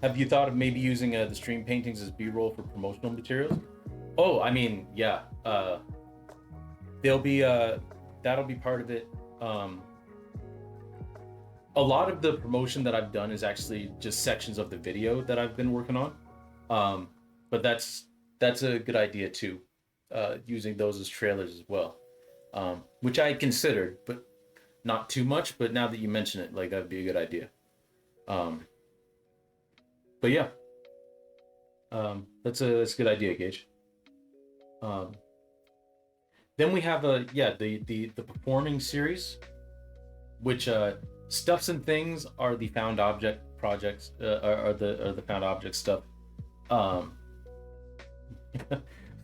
Speaker 1: Have you thought of maybe using the stream paintings as B-roll for promotional materials? Oh, I mean, yeah. They'll be that'll be part of it. Um, a lot of the promotion that I've done is actually just sections of the video that I've been working on. Um, but that's a good idea too, using those as trailers as well, which I had considered, but not too much. But now that you mention it, like that'd be a good idea. Um, but yeah, that's a good idea, Gage. Um, then we have the performing series, which stuffs and things are the found object projects, are the found object stuff. Um,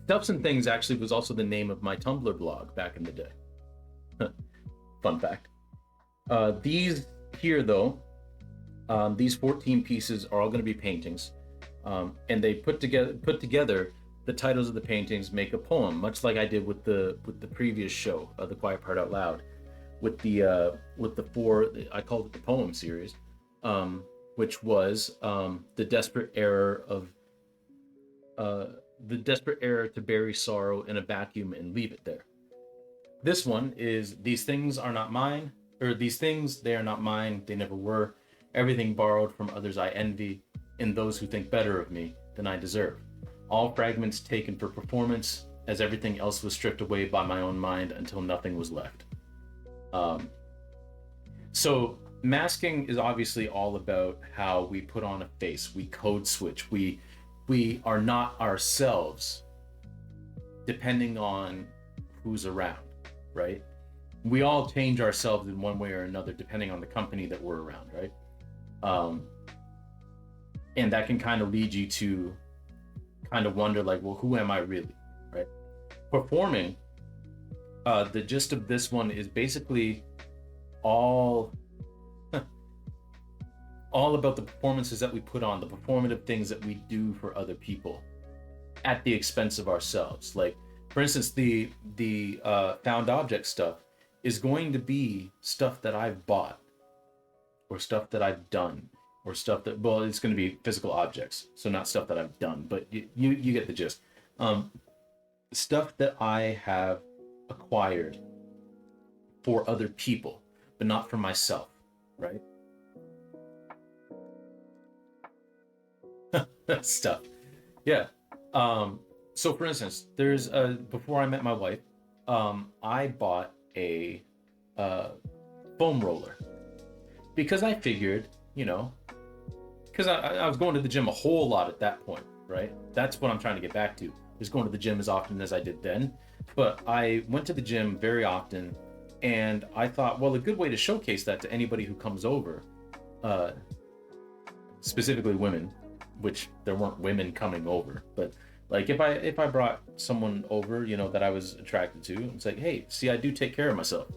Speaker 1: stuffs and things actually was also the name of my Tumblr blog back in the day. Fun fact. These here though, these 14 pieces are all going to be paintings, and they put together the titles of the paintings make a poem, much like I did with the previous show, The Quiet Part Out Loud, with the four, I called it the poem series, which was the desperate error to bury sorrow in a vacuum and leave it there. This one is these things are not mine, or these things they are not mine, they never were. Everything borrowed from others I envy, and those who think better of me than I deserve. All fragments taken for performance, as everything else was stripped away by my own mind until nothing was left. So masking is obviously all about how we put on a face, we code switch, we are not ourselves depending on who's around, right? We all change ourselves in one way or another depending on the company that we're around, right? And that can kind of lead you to kind of wonder like, well, who am I really, right? Performing, the gist of this one is basically all about the performances that we put on, the performative things that we do for other people at the expense of ourselves. Like, for instance, the found object stuff is going to be stuff that I've bought, or stuff that I've done, or stuff that, well, it's going to be physical objects, so not stuff that I've done, but you get the gist. Stuff that I have acquired for other people, but not for myself, right? Stuff. Yeah. So for instance, there's before I met my wife, I bought a foam roller because I figured, because I was going to the gym a whole lot at that point, right? That's what I'm trying to get back to, is going to the gym as often as I did then. But I went to the gym very often, and I thought, well, a good way to showcase that to anybody who comes over, specifically women, which there weren't women coming over, but like if I brought someone over, that I was attracted to, it's like, hey, see, I do take care of myself,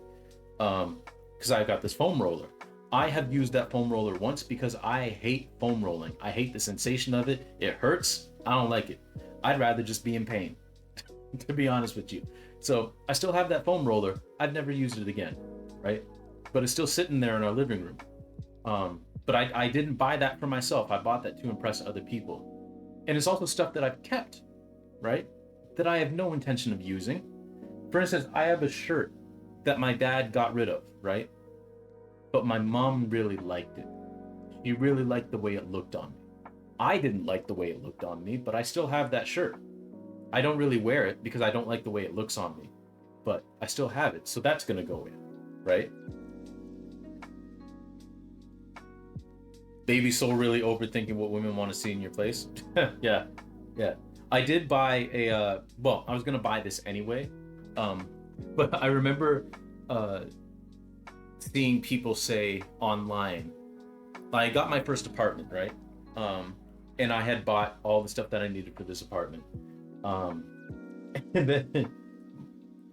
Speaker 1: because I got this foam roller. I have used that foam roller once because I hate foam rolling. I hate the sensation of it. It hurts. I don't like it. I'd rather just be in pain, to be honest with you. So I still have that foam roller. I've never used it again, right? But it's still sitting there in our living room. But I didn't buy that for myself. I bought that to impress other people. And it's also stuff that I've kept, right? That I have no intention of using. For instance, I have a shirt that my dad got rid of, right? But my mom really liked it. She really liked the way it looked on me. I didn't like the way it looked on me, but I still have that shirt. I don't really wear it because I don't like the way it looks on me, but I still have it. So that's going to go in, right? Baby soul really overthinking what women want to see in your place. Yeah. I did buy I was gonna buy this anyway, but I remember seeing people say online, I got my first apartment, right? And I had bought all the stuff that I needed for this apartment. And then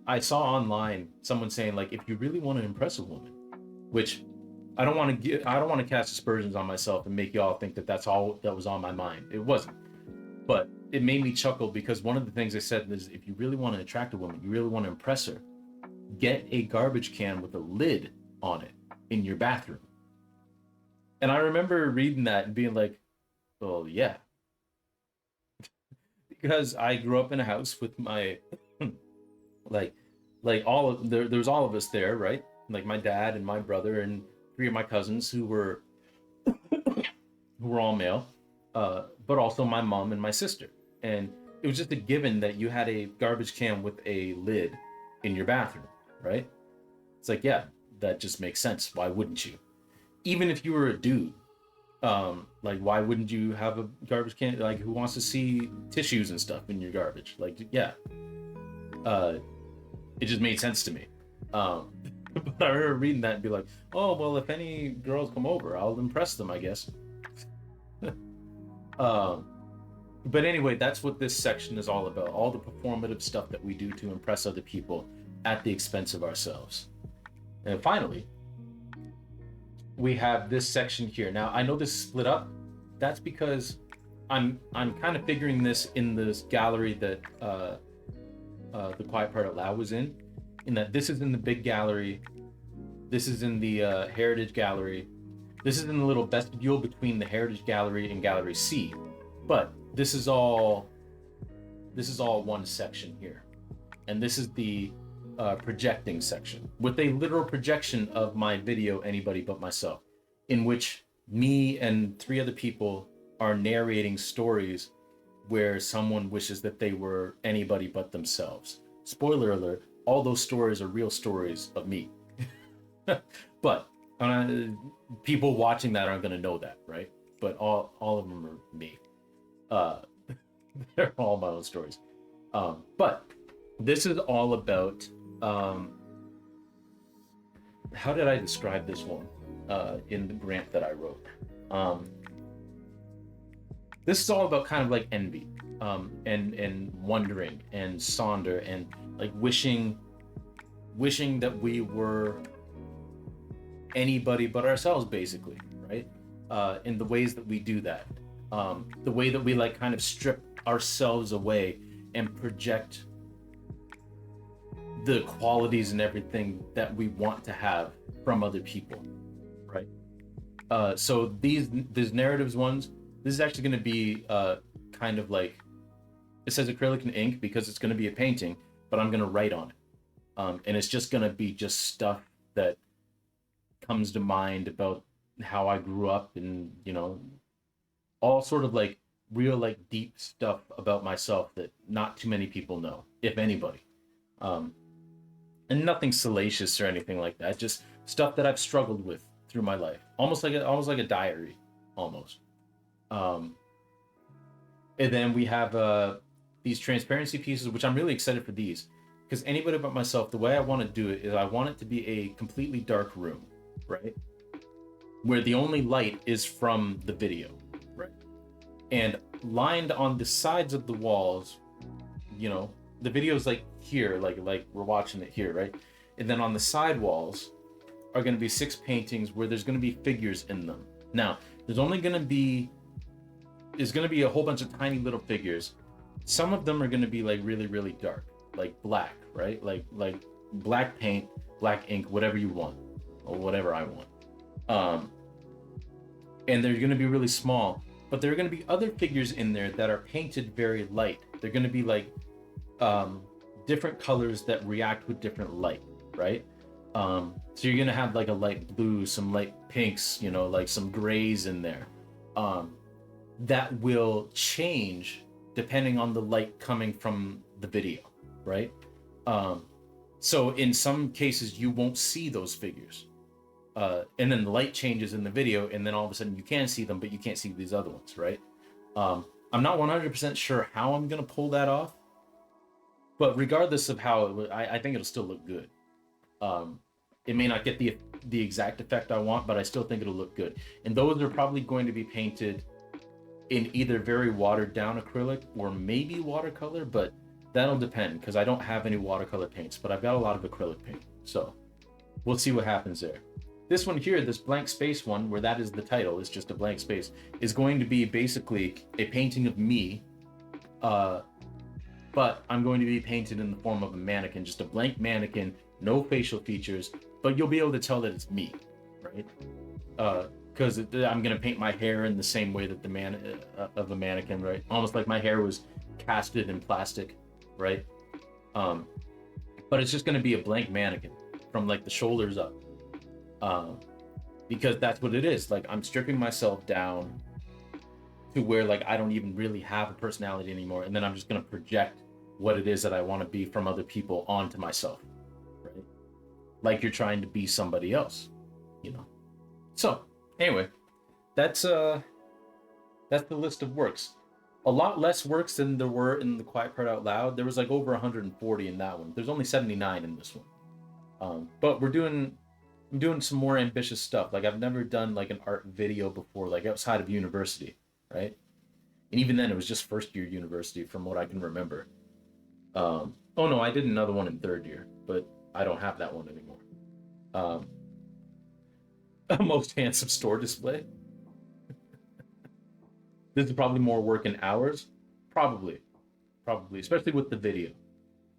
Speaker 1: I saw online someone saying, like, if you really want to impress a woman, which I don't want to cast aspersions on myself and make y'all think that that's all that was on my mind. It wasn't. But it made me chuckle because one of the things they said is, if you really want to attract a woman, you really want to impress her, get a garbage can with a lid on it in your bathroom. And I remember reading that and being like, Well, yeah, because I grew up in a house with my like all of there's all of us there, right? Like my dad and my brother and three of my cousins who were all male, but also my mom and my sister. And it was just a given that you had a garbage can with a lid in your bathroom, right? It's like, yeah, that just makes sense. Why wouldn't you? Even if you were a dude, like why wouldn't you have a garbage can? Like who wants to see tissues and stuff in your garbage? Like, yeah, uh, it just made sense to me. Um, but I remember reading that and be like, oh well, if any girls come over, I'll impress them, I guess. Um, but anyway, that's what this section is all about. All the performative stuff that we do to impress other people at the expense of ourselves. And finally, we have this section here. Now, I know this is split up. That's because I'm kind of figuring this in this gallery that the Quiet Part Out Loud was in that this is in the big gallery, this is in the Heritage Gallery, this is in the little vestibule between the Heritage Gallery and Gallery C, but this is all one section here, and this is the projecting section with a literal projection of my video Anybody But Myself, in which me and three other people are narrating stories where someone wishes that they were anybody but themselves. Spoiler alert, all those stories are real stories of me. But people watching that aren't going to know that, right? But all of them are me. Uh, they're all my own stories. But this is all about how did I describe this one in the grant that I wrote? This is all about kind of like envy, and wondering and sonder and like wishing that we were anybody but ourselves, basically, right? In the ways that we do that, the way that we like kind of strip ourselves away and project the qualities and everything that we want to have from other people, right? So these narratives ones, this is actually going to be kind of like, it says acrylic and ink because it's going to be a painting, but I'm going to write on it, and it's just going to be just stuff that comes to mind about how I grew up, and all sort of like real like deep stuff about myself that not too many people know, if anybody. And nothing salacious or anything like that, just stuff that I've struggled with through my life, almost like a diary, almost. And then we have these transparency pieces, which I'm really excited for these, because Anybody But Myself, the way I want to do it is I want it to be a completely dark room, right? Where the only light is from the video, right? And lined on the sides of the walls, the video's like here, like we're watching it here, right? And then on the side walls are going to be 6 paintings where there's going to be figures in them. Now, there's going to be a whole bunch of tiny little figures. Some of them are going to be like really, really dark, like black, right? Like black paint, black ink, whatever you want, or whatever I want. And they're going to be really small, but there are going to be other figures in there that are painted very light. They're going to be like different colors that react with different light, right? So you're going to have like a light blue, some light pinks, like some grays in there. That will change depending on the light coming from the video, right? So in some cases you won't see those figures, and then the light changes in the video, and then all of a sudden you can see them, but you can't see these other ones, right? I'm not 100% sure how I'm gonna pull that off, but regardless of how I think it'll still look good. It may not get the exact effect I want, but I still think it'll look good. And those are probably going to be painted in either very watered down acrylic or maybe watercolor, but that'll depend because I don't have any watercolor paints, but I've got a lot of acrylic paint. So we'll see what happens there. This one here, this blank space one, where that is the title, is just a blank space, is going to be basically a painting of me, but I'm going to be painted in the form of a mannequin, just a blank mannequin, no facial features, but you'll be able to tell that it's me, right? because I'm gonna paint my hair in the same way that the man of a mannequin, right? Almost like my hair was casted in plastic, right? Um, but it's just gonna be a blank mannequin from like the shoulders up, um, because that's what it is. Like I'm stripping myself down to where like I don't even really have a personality anymore, and then I'm just gonna project what it is that I want to be from other people onto myself, right? Like you're trying to be somebody else, you know. So anyway, that's that's the list of works. A lot less works than there were in the Quiet Part Out Loud. There was like over 140 in that one. There's only 79 in this one. But I'm doing some more ambitious stuff. Like I've never done like an art video before, like outside of university, right? And even then, it was just first year university, from what I can remember. Oh no, I did another one in third year, but I don't have that one anymore. Um, Most handsome store display. This is probably more work in hours. Probably, probably, especially with the video,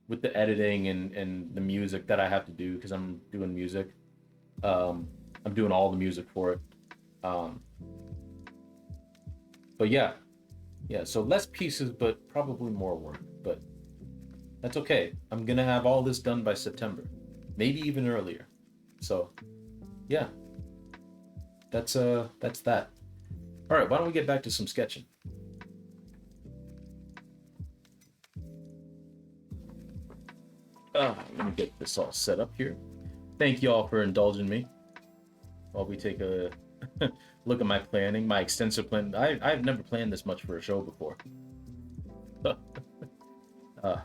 Speaker 1: with the editing and the music that I have to do because I'm doing music. Um, I'm doing all the music for it. Um, but yeah, yeah. So less pieces, but probably more work. But that's okay. I'm gonna have all this done by September, maybe even earlier. So yeah, that's that. All right, why don't we get back to some sketching? Let me get this all set up here. Thank you all for indulging me while we take a look at my planning, my extensive plan. I've never planned this much for a show before. uh,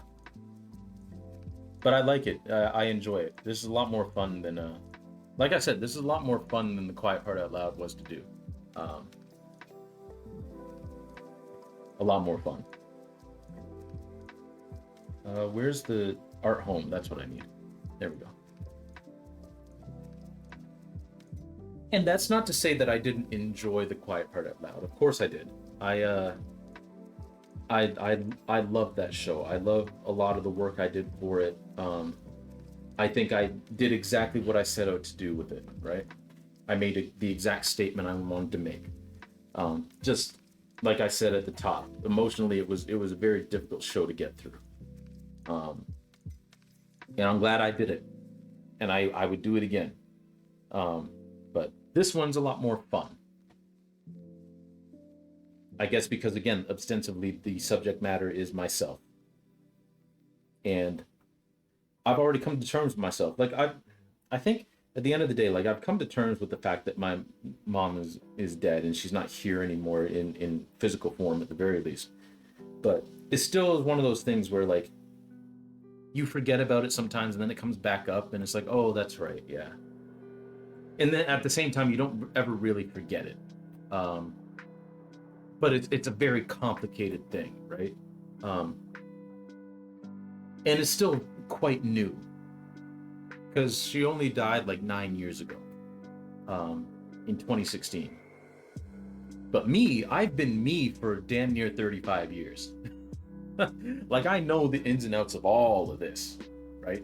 Speaker 1: but I like it. I enjoy it. This is a lot more fun than, like I said, this is a lot more fun than the Quiet Part Out Loud was to do. Um, a lot more fun. Where's the art home? That's what I need. There we go. And that's not to say that I didn't enjoy the Quiet Part Out Loud. Of course I did. I love that show. I love a lot of the work I did for it. I think I did exactly what I set out to do with it. Right? I made the exact statement I wanted to make. Just like I said at the top, emotionally it was a very difficult show to get through. And I'm glad I did it, and I would do it again. But this one's a lot more fun. I guess because again, ostensibly the subject matter is myself, and I've already come to terms with myself. Like I think at the end of the day, like I've come to terms with the fact that my mom is dead and she's not here anymore in physical form at the very least. But it still is one of those things where like you forget about it sometimes and then it comes back up and it's like, oh, that's right, yeah. And then at the same time, you don't ever really forget it. Um, but it's a very complicated thing, right? And it's still quite new because she only died like 9 years ago, in 2016. But me, I've been me for damn near 35 years. Like I know the ins and outs of all of this, right?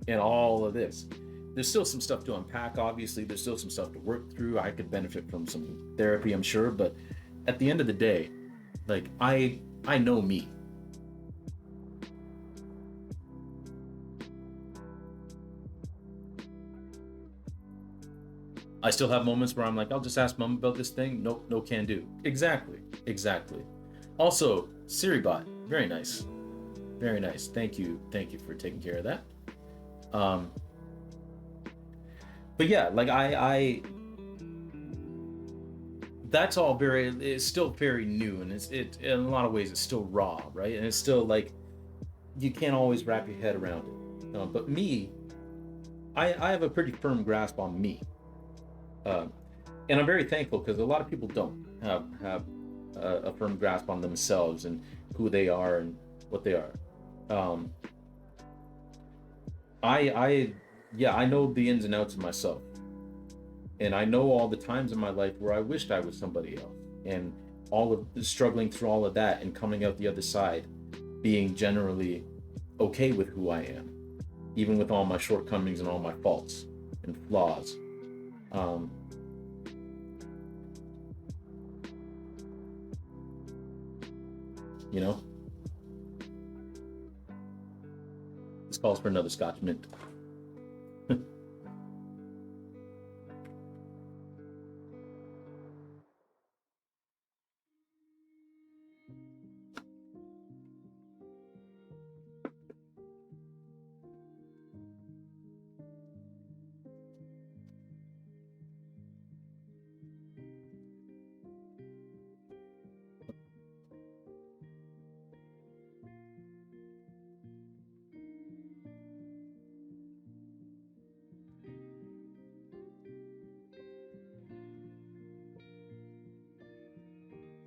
Speaker 1: And all of this. There's still some stuff to unpack, obviously. There's still some stuff to work through. I could benefit from some therapy, I'm sure. But at the end of the day, like I know me. I still have moments where I'm like, I'll just ask mom about this thing. Nope, no can do. Exactly. Exactly. Also, SiriBot, very nice. Very nice. Thank you. Thank you for taking care of that. But yeah, like I that's all it's still very new, and it in a lot of ways it's still raw, right? And it's still like you can't always wrap your head around it. But me, I have a pretty firm grasp on me. And I'm very thankful because a lot of people don't have a firm grasp on themselves and who they are and what they are. Um, I know the ins and outs of myself, and I know all the times in my life where I wished I was somebody else, and all of struggling through all of that and coming out the other side, being generally okay with who I am, even with all my shortcomings and all my faults and flaws. Um, you know? This calls for another Scotch mint.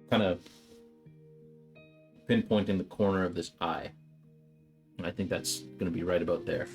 Speaker 1: Kind of pinpointing the corner of this eye. And I think that's going to be right about there.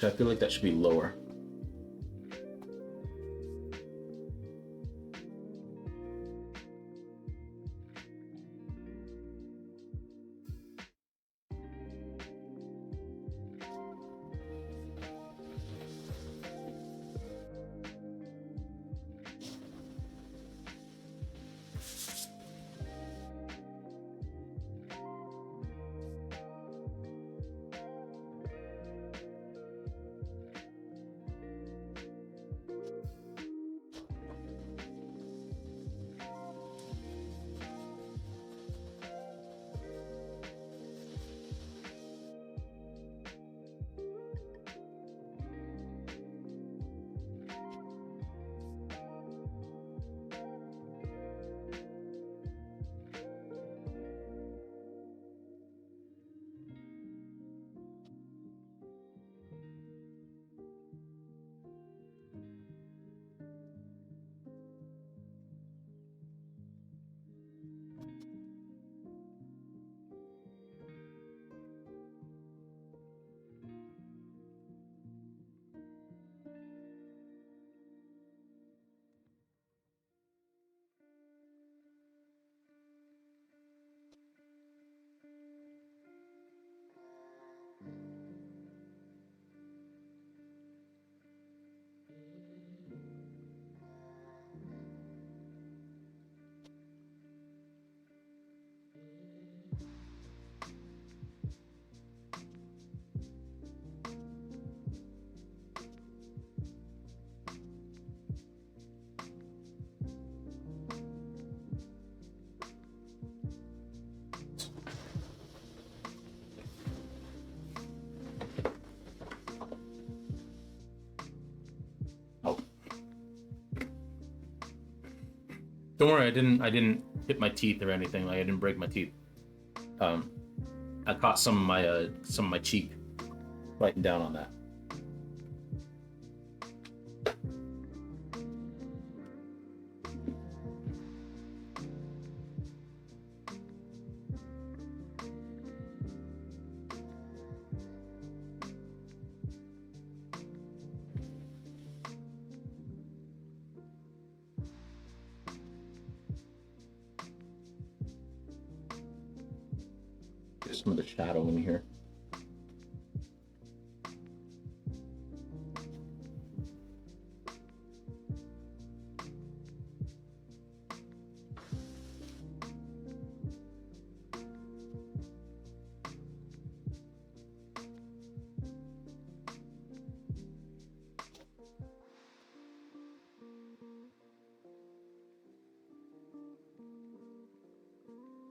Speaker 1: So I feel like that should be lower. Don't worry, I didn't hit my teeth or anything. Like I didn't break my teeth. I caught some of my cheek biting down on that. Get some of the shadow in here.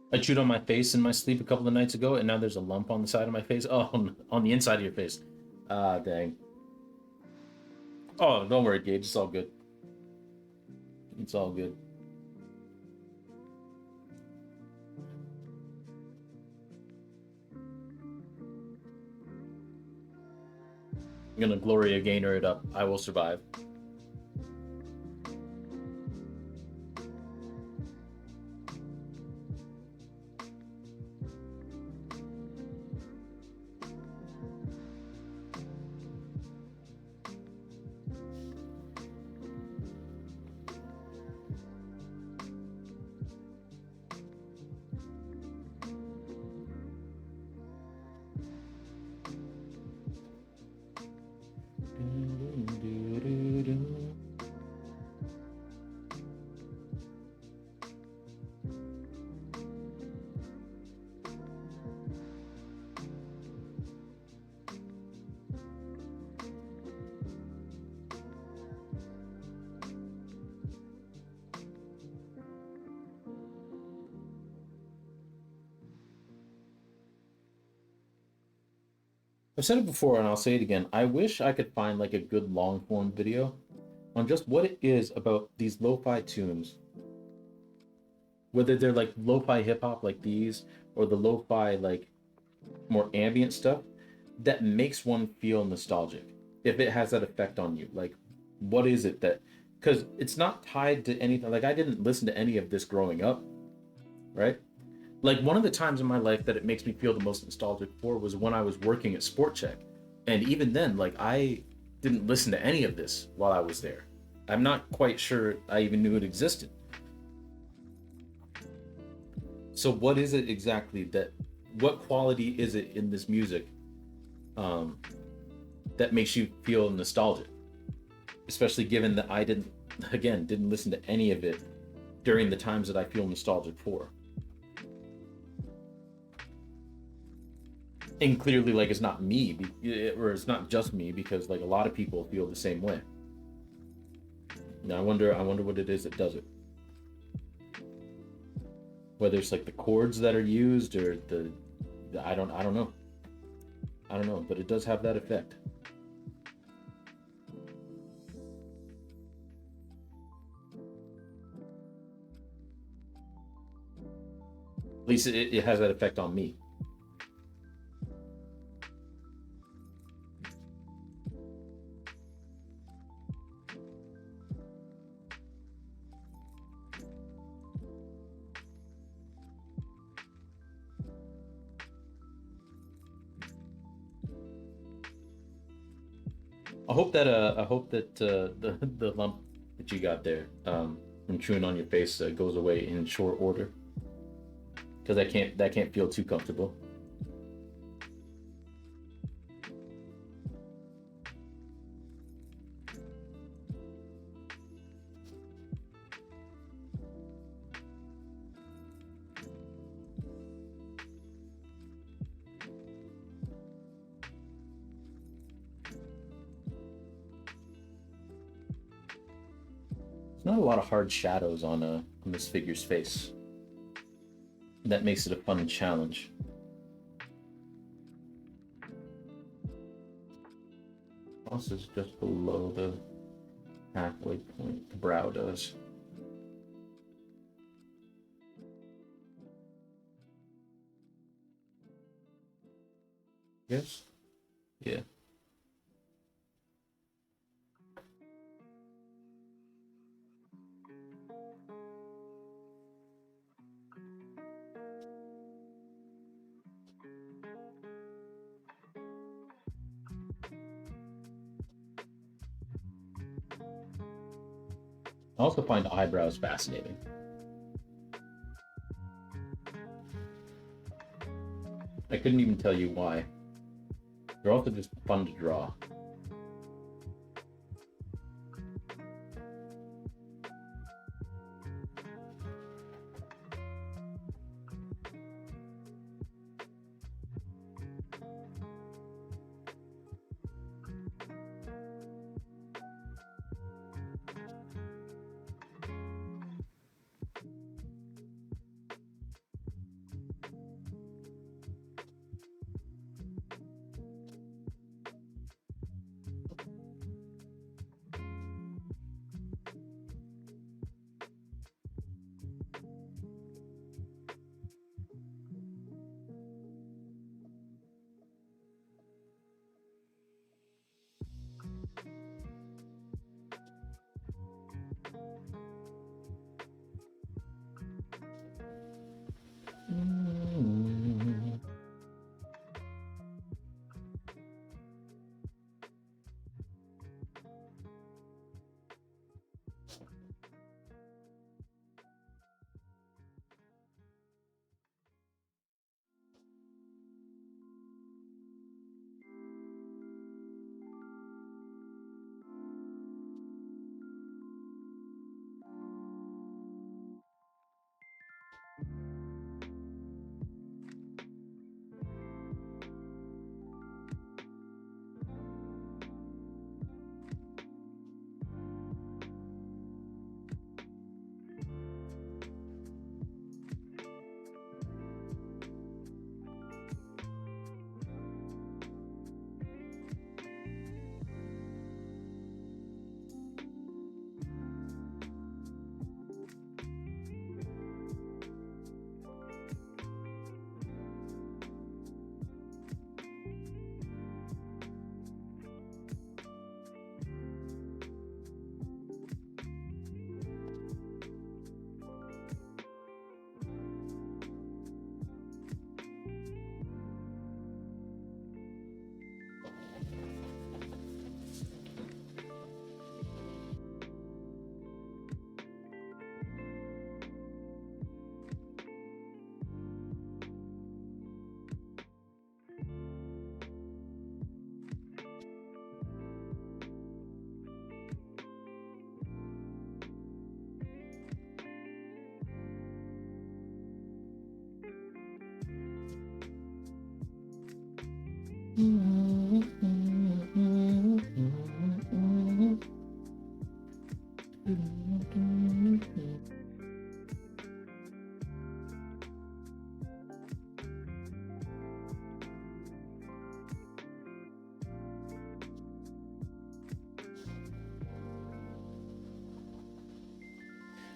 Speaker 1: I chewed on my face in my sleep a couple of nights ago, and now there's a lump on the side of my face. Oh, on the inside of your face. Ah, dang. Oh, don't worry, Gage. It's all good. It's all good. I'm gonna Gloria Gaynor it up. I will survive. I've said it before and I'll say it again. I wish I could find like a good long form video on just what it is about these lo-fi tunes, whether they're like lo-fi hip hop like these or the lo-fi like more ambient stuff that makes one feel nostalgic. If it has that effect on you, like what is it that, because it's not tied to anything. Like I didn't listen to any of this growing up, right? Like one of the times in my life that it makes me feel the most nostalgic for was when I was working at Sport Check. And even then, like I didn't listen to any of this while I was there. I'm not quite sure I even knew it existed. So what is it exactly that, what quality is it in this music um, that makes you feel nostalgic? Especially given that I didn't, again, didn't listen to any of it during the times that I feel nostalgic for. And clearly like it's not me, or it's not just me, because like a lot of people feel the same way. Now I wonder what it is that does it, whether it's like the chords that are used or the I don't know. I don't know, but it does have that effect. At least it has that effect on me. I hope that the lump that you got there from chewing on your face goes away in short order, because that can't feel too comfortable. There's not a lot of hard shadows on this figure's face. That makes it a fun challenge. Also, is just below the halfway point. The brow does. Yes. Yeah. I also find eyebrows fascinating. I couldn't even tell you why. They're also just fun to draw. Oh,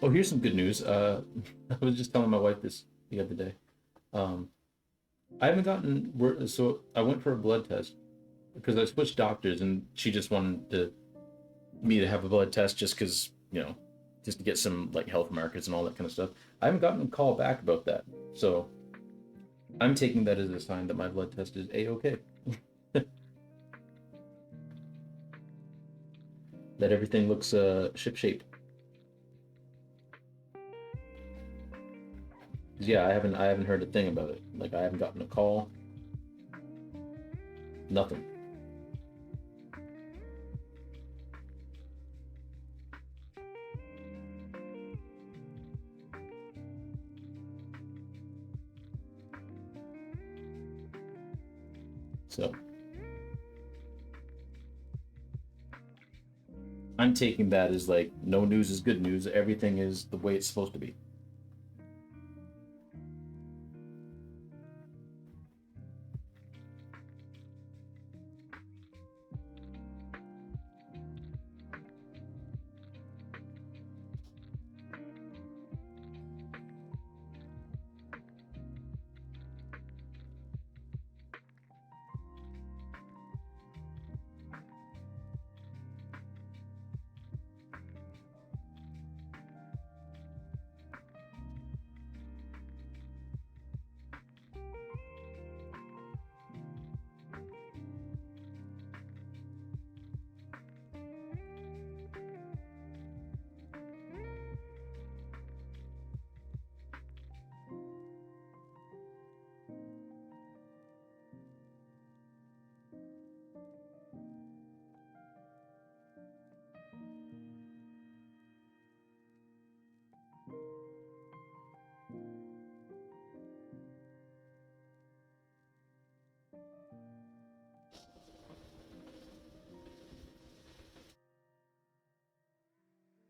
Speaker 1: here's some good news. I was just telling my wife this the other day. Um, I haven't gotten so I went for a blood test because I switched doctors, and she just wanted me to have a blood test just because just to get some like health markers and all that kind of stuff. I haven't gotten a call back about that, so I'm taking that as a sign that my blood test is a-okay. That everything looks ship shape. Yeah, I haven't heard a thing about it. Like I haven't gotten a call, nothing. So I'm taking that as like no news is good news. Everything is the way it's supposed to be.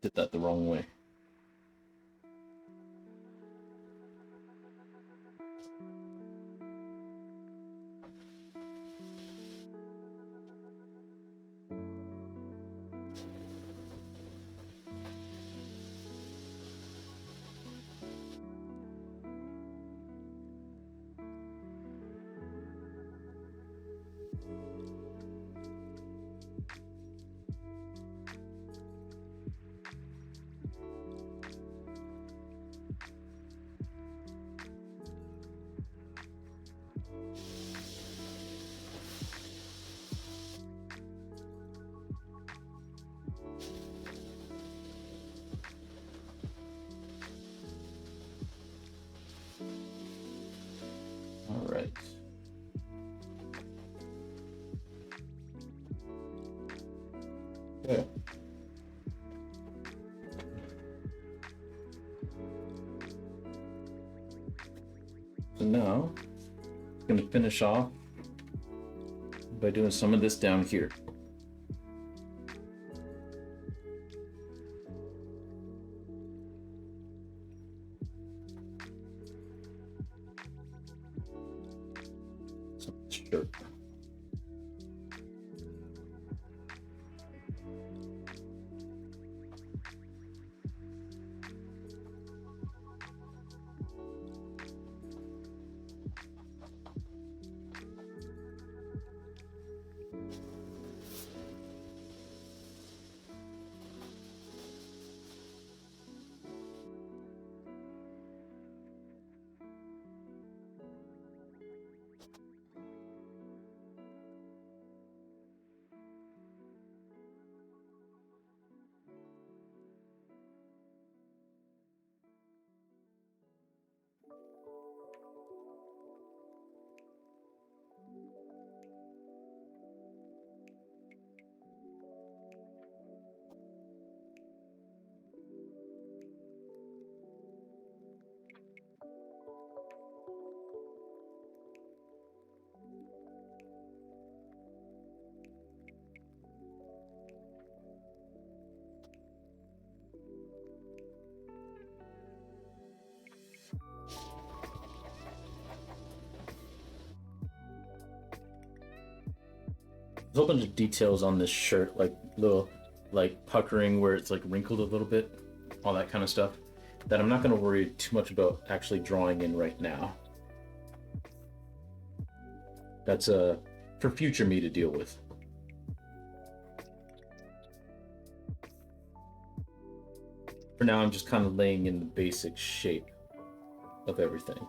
Speaker 1: Did that the wrong way. All right. Okay. So now I'm gonna finish off by doing some of this down here. So, sure. a whole bunch of details on this shirt, like little like puckering where it's like wrinkled a little bit, all that kind of stuff, that I'm not going to worry too much about actually drawing in right now. That's for future me to deal with. For now, I'm just kind of laying in the basic shape of everything.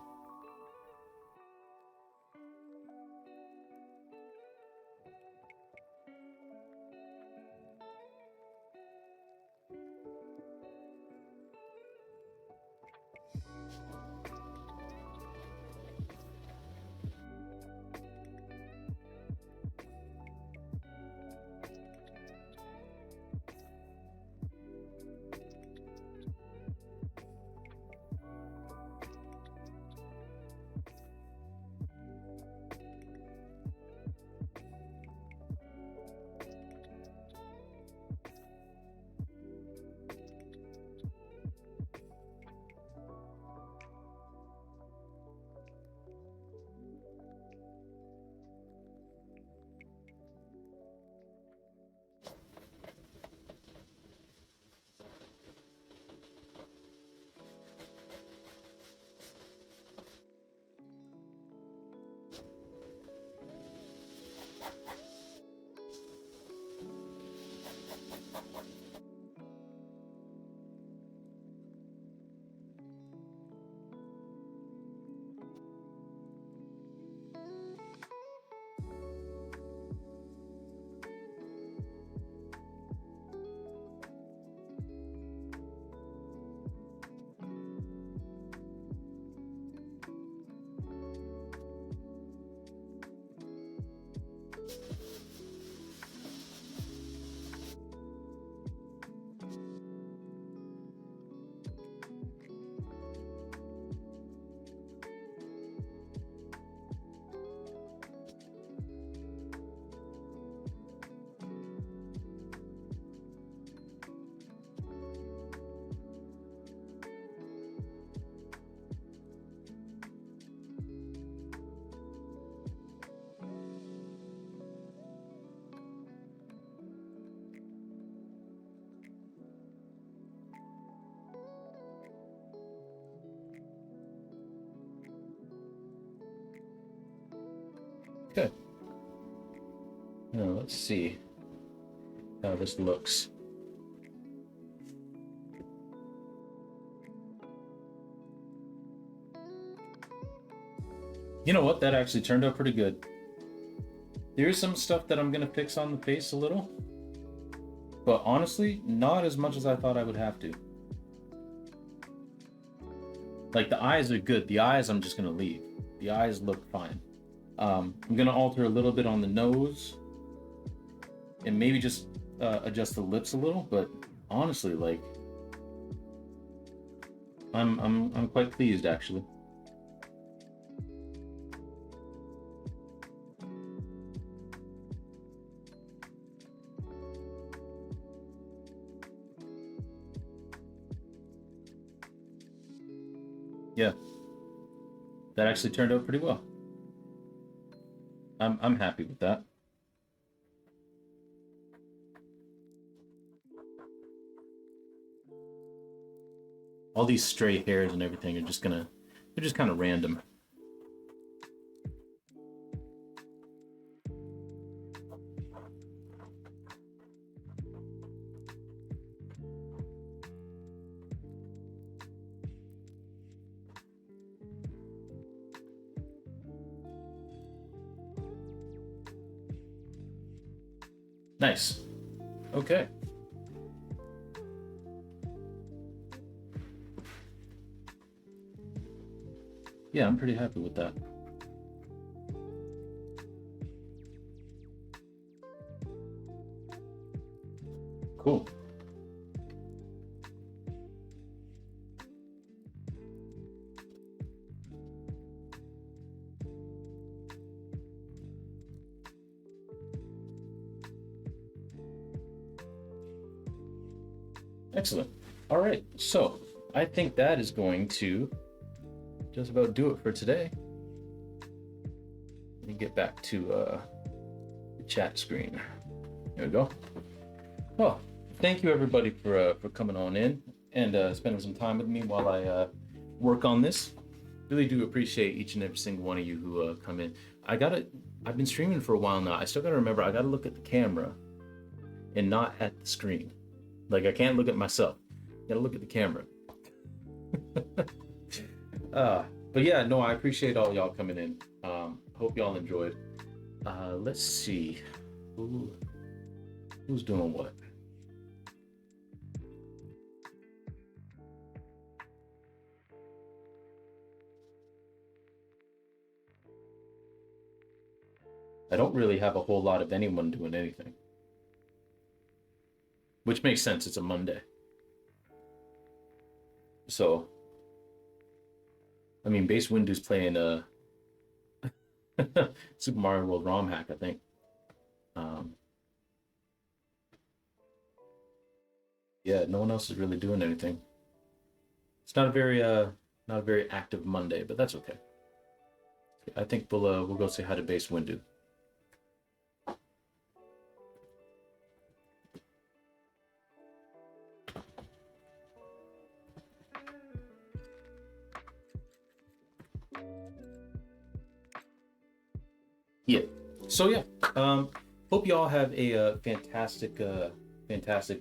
Speaker 1: Okay. Now let's see how this looks. You know what? That actually turned out pretty good. There's some stuff that I'm gonna fix on the face a little, but honestly, not as much as I thought I would have to. Like the eyes are good. The eyes I'm just gonna leave. The eyes look fine. I'm gonna alter a little bit on the nose, and maybe just adjust the lips a little. But honestly, like, I'm quite pleased actually. Yeah, that actually turned out pretty well. I'm happy with that. All these stray hairs and everything are just gonna, they're just kind of random. Nice. Okay. Yeah, I'm pretty happy with that. Cool. Excellent. All right. So I think that is going to just about do it for today. Let me get back to the chat screen. There we go. Well, thank you everybody for coming on in and spending some time with me while I work on this. Really do appreciate each and every single one of you who come in. I've been streaming for a while now. I still gotta remember I gotta look at the camera and not at the screen. Like I can't look at myself. I gotta look at the camera. But yeah, no, I appreciate all y'all coming in. Hope y'all enjoyed. Let's see. Who's doing what? I don't really have a whole lot of anyone doing anything. Which makes sense, it's a Monday. So, I mean, Base Windu's playing Super Mario World ROM hack, I think. Yeah, no one else is really doing anything. It's not a very active Monday, but that's okay. I think we'll go say hi to Base Windu. Yeah. So yeah. Hope y'all have a fantastic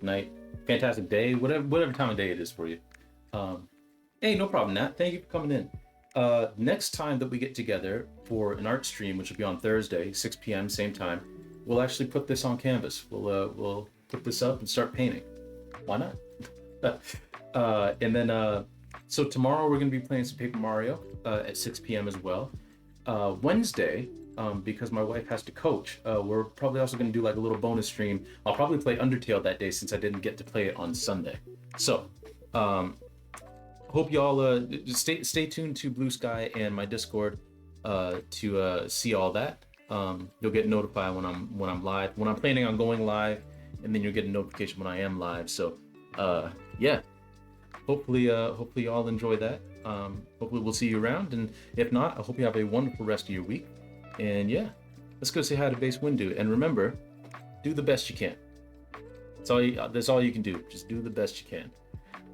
Speaker 1: night, fantastic day, whatever time of day it is for you. Hey, no problem, Nat. Thank you for coming in. Next time that we get together for an art stream, which will be on Thursday, 6 p.m. same time, we'll actually put this on canvas. We'll put this up and start painting. Why not? And then so tomorrow we're gonna be playing some Paper Mario at 6 p.m. as well. Wednesday, because my wife has to coach, we're probably also going to do like a little bonus stream. I'll probably play Undertale that day since I didn't get to play it on Sunday. So, hope y'all stay tuned to Blue Sky and my Discord to see all that. You'll get notified when I'm live, when I'm planning on going live, and then you'll get a notification when I am live. So, yeah. Hopefully y'all enjoy that. Hopefully we'll see you around, and if not, I hope you have a wonderful rest of your week. And yeah, let's go say hi to Base Windu. And remember, do the best you can. That's all you can do. Just do the best you can.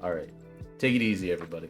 Speaker 1: All right, take it easy, everybody.